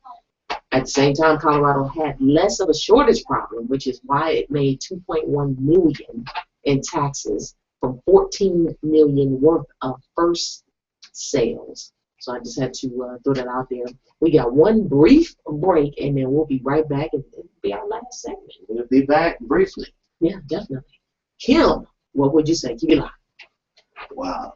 At the same time, Colorado had less of a shortage problem, which is why it made $2.1 million in taxes from $14 million worth of first sales. So I just had to throw that out there. We got one brief break, and then we'll be right back, and it'll be our last segment. We'll be back briefly. Yeah, definitely. Kim, what would you say? Keep it live. Wow.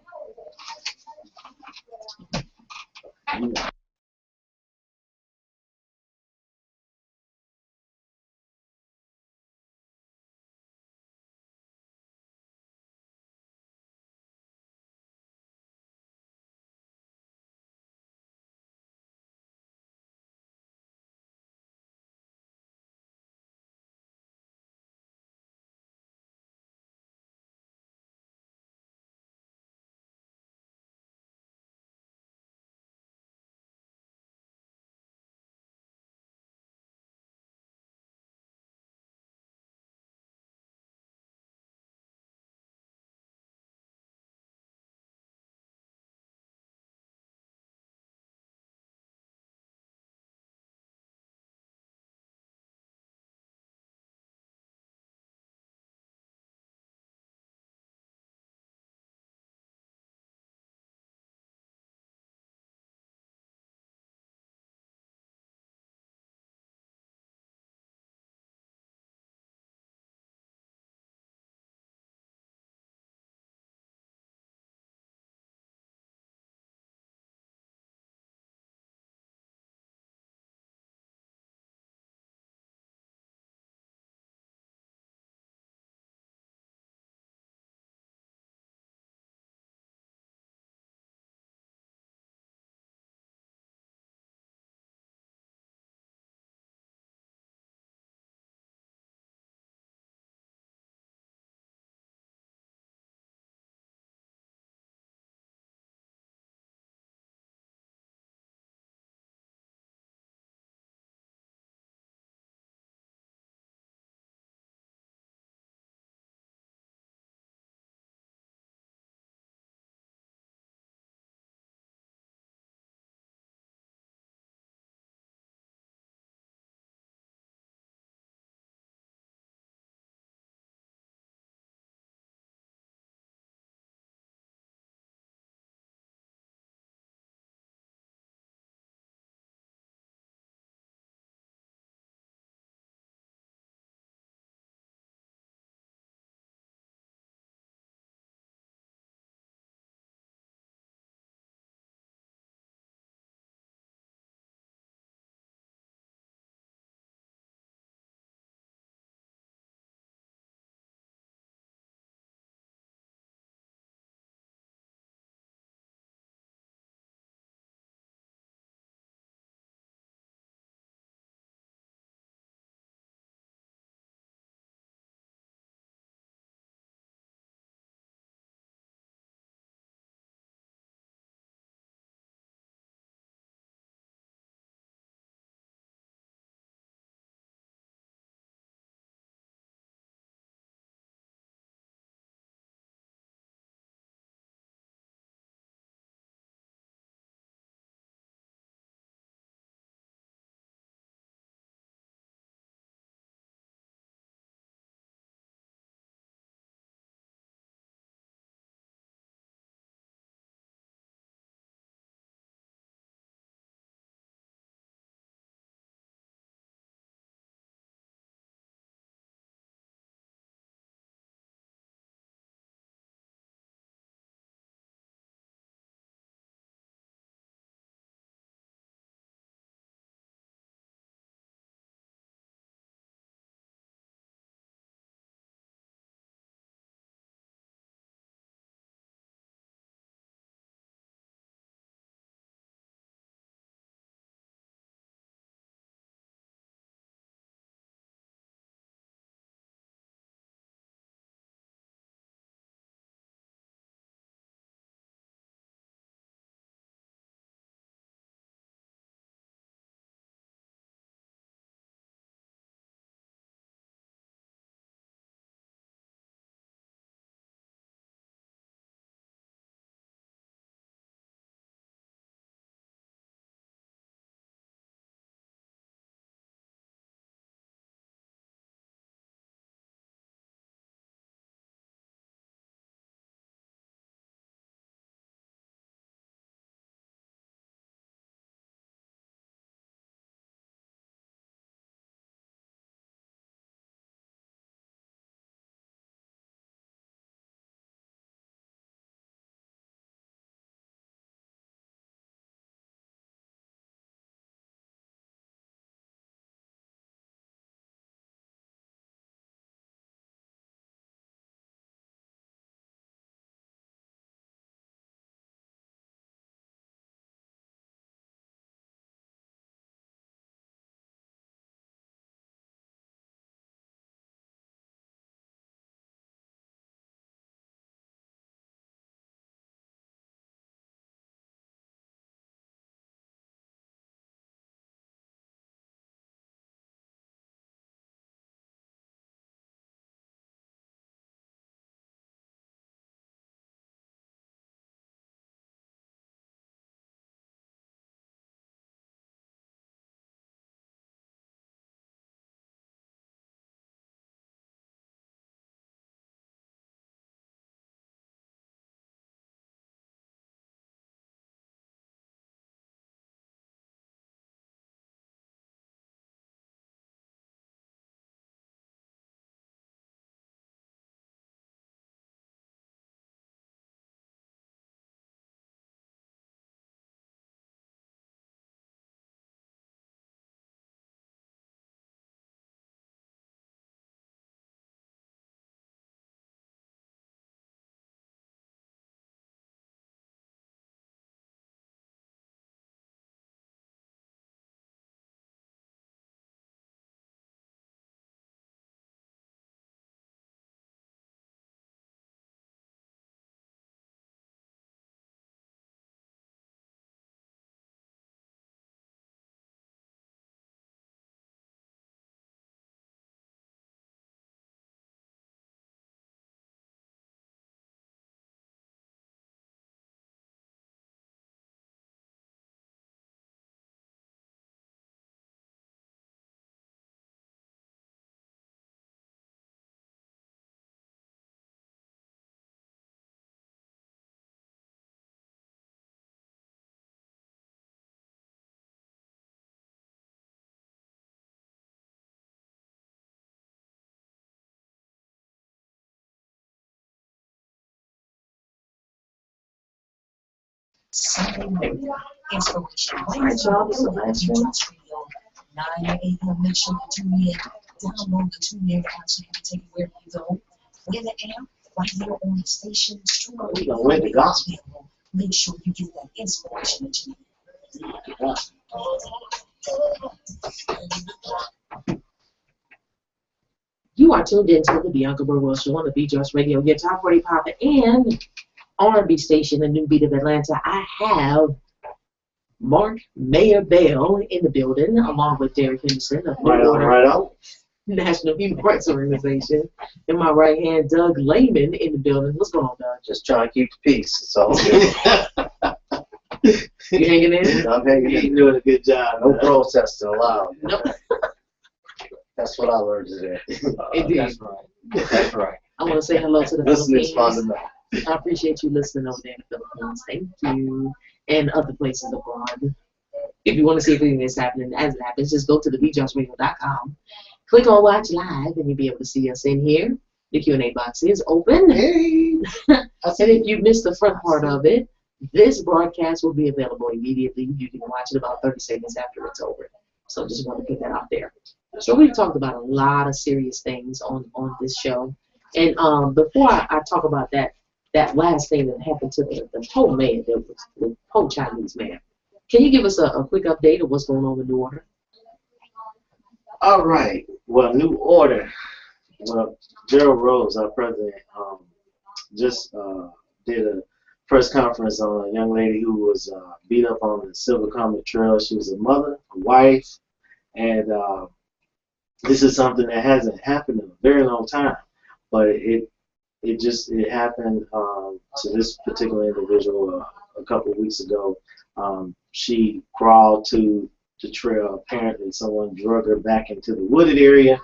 Sunday morning. Inspiration. All right, y'all, this is the last one. Radio, 9 a.m. Make sure you tune in. Download the TuneIn app so you can take it wherever you go. With the app, right here on the station, stream We gonna win the gospel. Make sure you get that inspiration that you need. You are tuned into the Bianca Burwell Show on the TheBeatDropsRadio, your top 40 pop and R&B station, the new beat of Atlanta. I have Mark Mayor Bell in the building, along with Derek Henderson of New Order National Human Rights Organization. In my right hand, Doug Lehman in the building. What's going on, Doug? Just trying to keep the peace. It's all good. You hanging in? I'm hanging in. You're doing a good job. No protesting allowed. Nope. That's what I learned today. Indeed. That's right. That's right. I want to say hello to the Listening is Philippines. fundamental. I appreciate you listening over there in the Philippines. Thank you. And other places abroad. If you want to see everything that's happening as it happens, just go to TheBeatDropsRadio.com. Click on Watch Live, and you'll be able to see us in here. The Q&A box is open. Hey. And if you missed the front part of it, this broadcast will be available immediately. You can watch it about 30 seconds after it's over. So just want to put that out there. So we've talked about a lot of serious things on this show. And before I talk about that last thing that happened to the Poe man, the Poe Chinese man, can you give us a quick update of what's going on with New Order? All right. Well, New Order. Well, Gerald Rose, our president, just did a press conference on a young lady who was beat up on the Silver Comet Trail. She was a mother, a wife, and this is something that hasn't happened in a very long time. But it happened to this particular individual a couple of weeks ago. She crawled to the trail. Apparently, someone drug her back into the wooded area,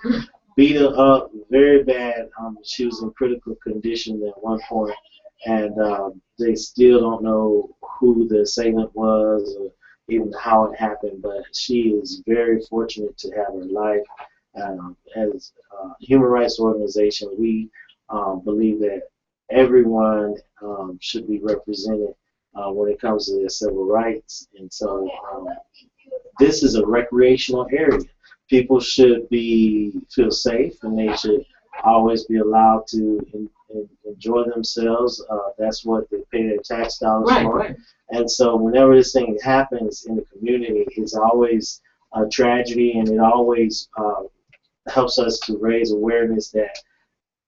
beat her up very bad. She was in critical condition at one point, and they still don't know who the assailant was or even how it happened. But she is very fortunate to have her life. As a human rights organization, we believe that everyone should be represented when it comes to their civil rights. And so this is a recreational area. People should feel safe, and they should always be allowed to enjoy themselves. That's what they pay their tax dollars for. Right. And so whenever this thing happens in the community, it's always a tragedy, and it always helps us to raise awareness that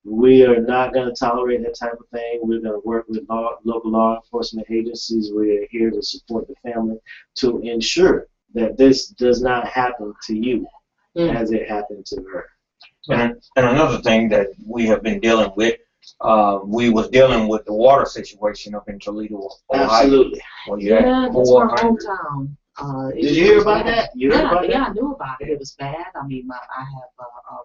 we are not going to tolerate that type of thing. We're going to work with local law enforcement agencies. We're here to support the family to ensure that this does not happen to you as it happened to her. And another thing that we have been dealing with, we was dealing with the water situation up in Toledo, Ohio. Absolutely. Well, yeah, that's my hometown. Did you hear about that? Yeah, I knew about it. It was bad. I mean, I have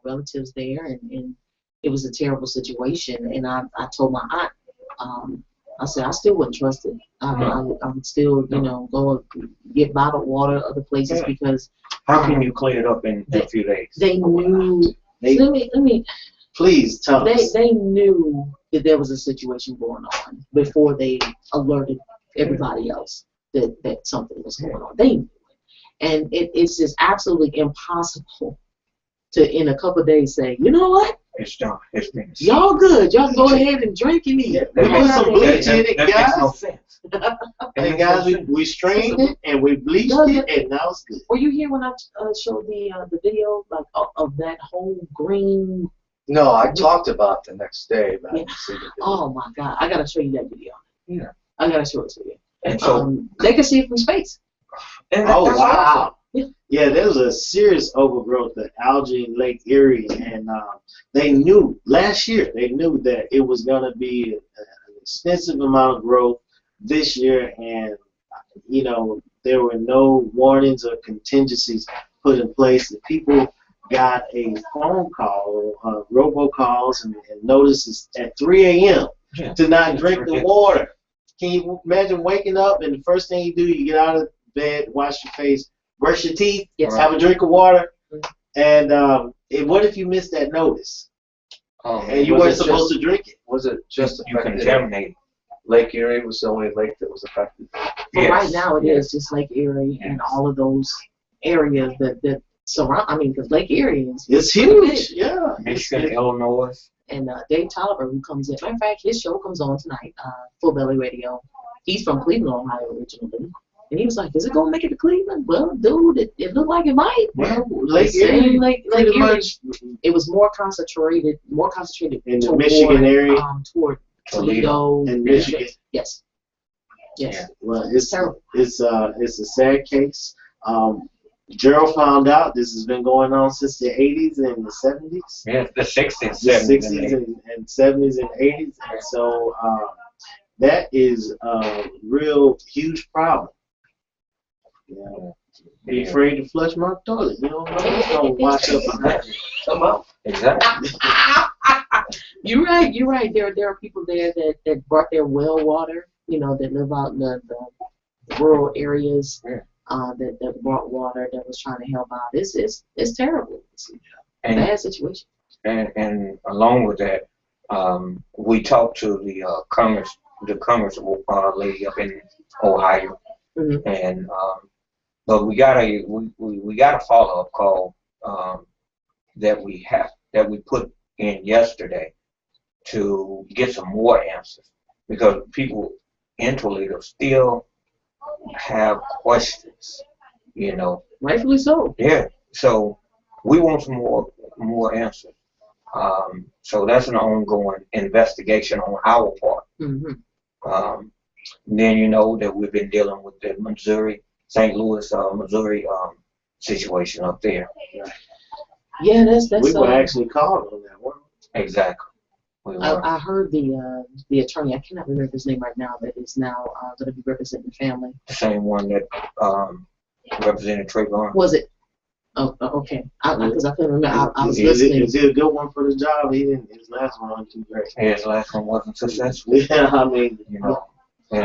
relatives there, and it was a terrible situation. And I told my aunt, I said I still wouldn't trust it. I would still, go get bottled water other places because. How can you clean it up in a few days? They knew. Let me. Please tell us. They knew that there was a situation going on before they alerted everybody else that something was going on. They knew it. And it's just absolutely impossible to, in a couple of days, say, you know what? It's done. It's finished. Y'all good. Y'all can go ahead and drink and eat. We put some bleach in it, guys. Makes no sense. And guys, we strained it and we bleached it, and now it's good. Were you here when I showed the video of that whole green? No, I talked about the next day. But yeah. Oh my God, I gotta show you that video. Yeah, I gotta show it to you. And so they can see it from space. And wow. Awesome. Yeah, there was a serious overgrowth of algae in Lake Erie, and they knew last year. They knew that it was going to be an extensive amount of growth this year, and there were no warnings or contingencies put in place. The people got a phone call, robocalls, and notices at 3 a.m. to not drink the water. Can you imagine waking up and the first thing you do, you get out of bed, wash your face, brush your teeth, have a drink of water, and what if you missed that notice? And you weren't supposed to drink it? Was it just you contaminated? Lake Erie was the only lake that was affected. But right now it is just Lake Erie and all of those areas that surround. I mean, because Lake Erie is it's huge. Yeah. Michigan, Illinois. And Dave Tolliver, who comes in. Matter of fact, his show comes on tonight. Full Belly Radio. He's from Cleveland, Ohio, originally. And he was like, "Is it gonna make it to Cleveland?" Well, dude, it looked like it might. Well, Lake Erie, Lake Erie. It was more concentrated in the Michigan area, toward Toledo and Michigan. Yes. Yes. Yeah. Well, it's a sad case. Gerald found out this has been going on since the 80s and the 70s. Yeah, the 60s, the 70s, 60s and 70s and 80s, and so that is a real huge problem. Yeah. Be afraid to flush my toilet. You don't know what's gonna wash up behind you. Come on. Exactly. You're right. There are people there that brought their well water, that live out in the rural areas, that brought water, that was trying to help out. It's terrible. It's a bad situation. And along with that, we talked to the Commerce lady up in Ohio, and but we got a follow-up call that we put in yesterday to get some more answers, because people in Toledo still have questions, Rightfully so. Yeah. So we want some more answers. So that's an ongoing investigation on our part. Then that we've been dealing with the St. Louis, Missouri situation up there. Yeah, that's. We were actually called on that one. Exactly. I heard the attorney. I cannot remember his name right now, that is now going to be representing the family. The same one that represented Trayvon. Was it? Oh, okay. Because I couldn't remember. I was listening. Is he a good one for the job? He didn't. His last one wasn't too great. Yeah, his last one wasn't successful. Yeah, I mean,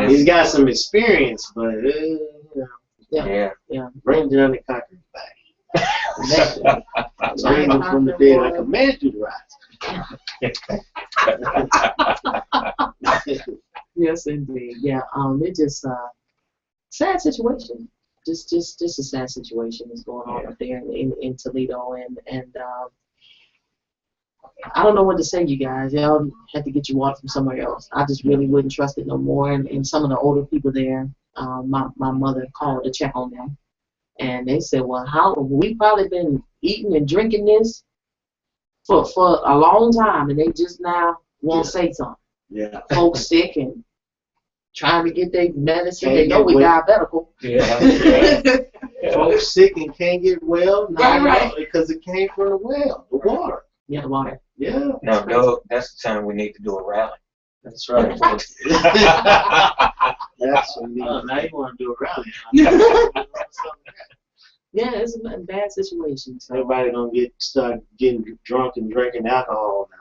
he's got some experience, but yeah. Bring down the conquering back. Raise him from the dead. I command you to rise. Yes, indeed. Yeah. It's just sad situation. Just a sad situation is going on up there in Toledo, and I don't know what to say, you guys. Y'all have to get your water from somewhere else. I just really wouldn't trust it no more. And some of the older people there, my mother called to check on them, and they said, "Well, we probably been eating and drinking this for a long time, and they just now won't say something." Yeah. Folks sick and trying to get their medicine. They know we diabetical. Yeah. Folks sick and can't get well. Right. Because it came from the well, the water. Yeah, the water. Yeah. Now, Doug, that's the time we need to do a rally. That's right. That's what we need. Now you want to do a rally. Yeah, it's a bad situation. So. Everybody gonna start getting drunk and drinking alcohol now.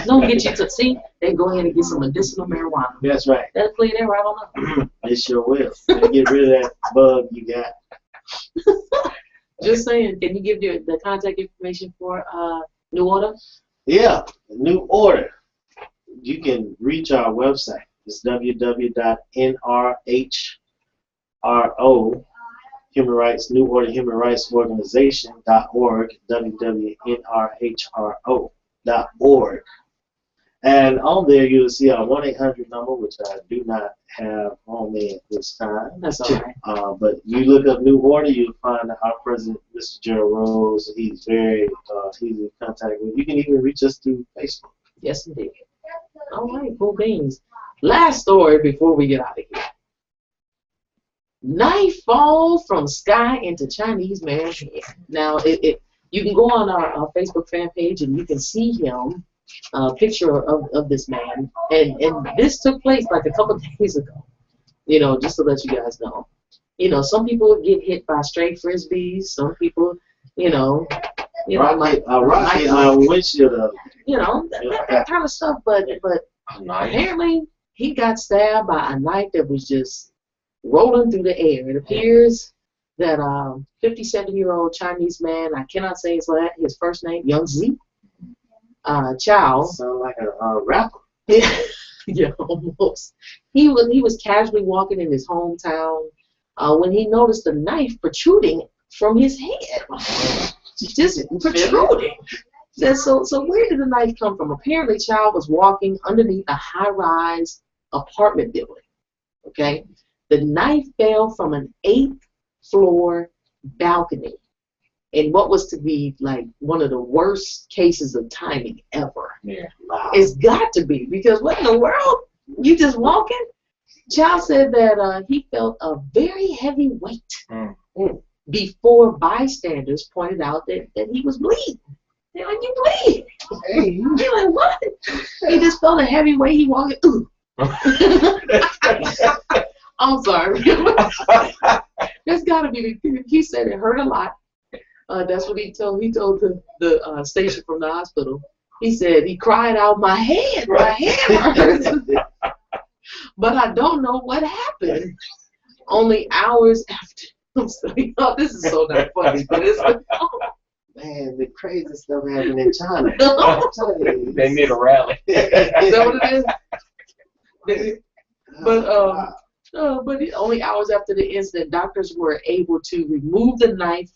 Don't get you to see. They go ahead and get some medicinal marijuana. That's right. That'll clear that right on up. It sure will. They get rid of that bug you got. Just saying. Can you give the contact information for New Order? Yeah, New Order. You can reach our website. It's www.nrhro Human Rights New Order Human Rights Organization.org. www.nrhro.org. And on there you'll see our 1-800 number, which I do not have on me at this time. That's all right. But you look up New Order, you'll find our president, Mr. Gerald Rose. He's very easy to contact with. You can even reach us through Facebook. Yes, indeed. All right, cool beans. Last story before we get out of here. Knife falls from sky into Chinese man's head. Now, you can go on our Facebook fan page and you can see him, picture of this man. And this took place like a couple of days ago, just to let you guys know. Some people get hit by stray frisbees. Some people, rocket windshield. That kind of stuff. But apparently he got stabbed by a knife that was just rolling through the air. It appears that 57-year-old Chinese man, I cannot say his first name, Young Z, Chow. Sound like a rapper. Yeah, almost. He was casually walking in his hometown when he noticed a knife protruding from his head. Just protruding. So where did the knife come from? Apparently, child was walking underneath a high-rise apartment building. Okay, the knife fell from an 8th floor balcony in what was to be like one of the worst cases of timing ever. Yeah. Wow. It's got to be, because what in the world? You just walking? Child said that he felt a very heavy weight before bystanders pointed out that he was bleeding. They're like, you bleed. Hey. You're like, what? He just felt a heavy weight. He walking. Ooh. I'm sorry. That's got to be. He said it hurt a lot. That's what he told. He told the station from the hospital. He said he cried out, my head hurts. But I don't know what happened. Only hours after. I'm sorry. Oh, this is so not funny, but it's. Man, the crazy stuff happened in China. They need a rally. Is that what it is? But only hours after the incident, doctors were able to remove the knife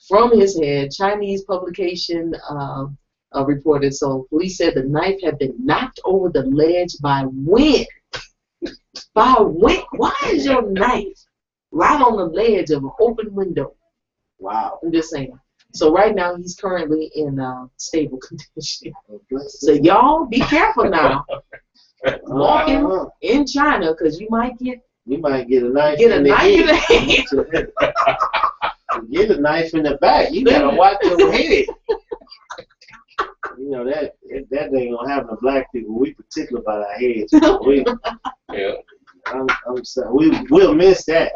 from his head. Chinese publication reported. So police said the knife had been knocked over the ledge by wind. By wind? Why is your knife right on the ledge of an open window? Wow. I'm just saying. So right now he's currently in stable condition. So y'all be careful now. Walking in China, because you might get a knife. Get a knife in the head. Get a knife in the back. You gotta watch your head. You know that ain't gonna happen to black people. We particular about our heads. Yeah. I'm sorry. We'll miss that.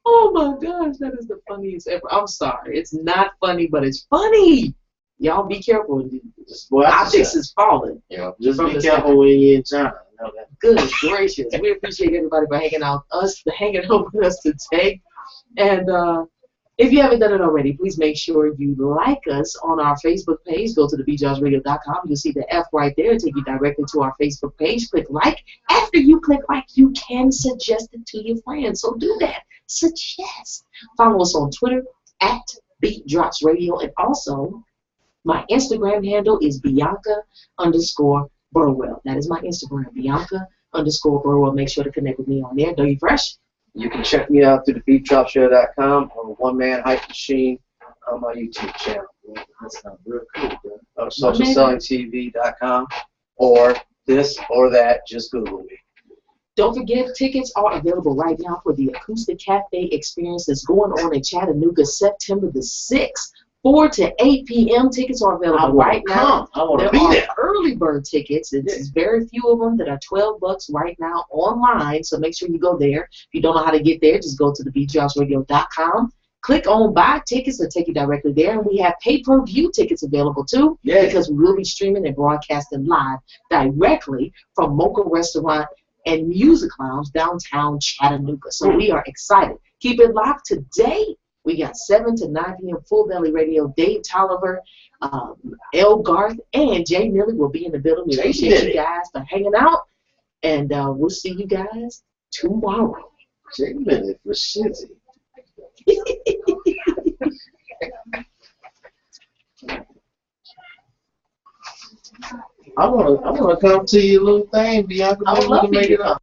Oh my gosh, that is the funniest ever. I'm sorry, it's not funny, but it's funny. Y'all be careful. Optics is falling. Yeah. Just be careful when you're in China. You know that. Good gracious, we appreciate everybody for hanging out with us today. And if you haven't done it already, please make sure you like us on our Facebook page. Go to TheBeatDropsRadio.com. You'll see the F right there. Take you directly to our Facebook page. Click like. After you click like, you can suggest it to your friends. So do that. Suggest. Follow us on Twitter at BeatDropsRadio. And also, my Instagram handle is Bianca_Burwell. That is my Instagram, Bianca_Burwell. Make sure to connect with me on there. Dougie Fresh. You can check me out through TheBeatDropsRadio.com or One Man Hype Machine on my YouTube channel. That's not real cool, bro. Or SocialSellingTV.com or this or that. Just Google me. Don't forget, tickets are available right now for the Acoustic Cafe experience that's going on in Chattanooga, September the 6th. 4 to 8 p.m. Tickets are available right now. I want to There be are there. early bird tickets. It's very few of them that are $12 right now online, so make sure you go there. If you don't know how to get there, just go to TheBeatDropsRadio.com. Click on Buy Tickets to take you directly there. And we have pay-per-view tickets available too, because we will be streaming and broadcasting live directly from Mocha Restaurant and Music Lounge downtown Chattanooga. So we are excited. Keep it locked today. We got 7 to 9 p.m. Full Belly Radio. Dave Tolliver, L. Garth, and Jay Millie will be in the building. We appreciate you guys for hanging out, and we'll see you guys tomorrow. Jay Millie for shizzy. I wanna come to your little thing, Bianca. I would love to make it up.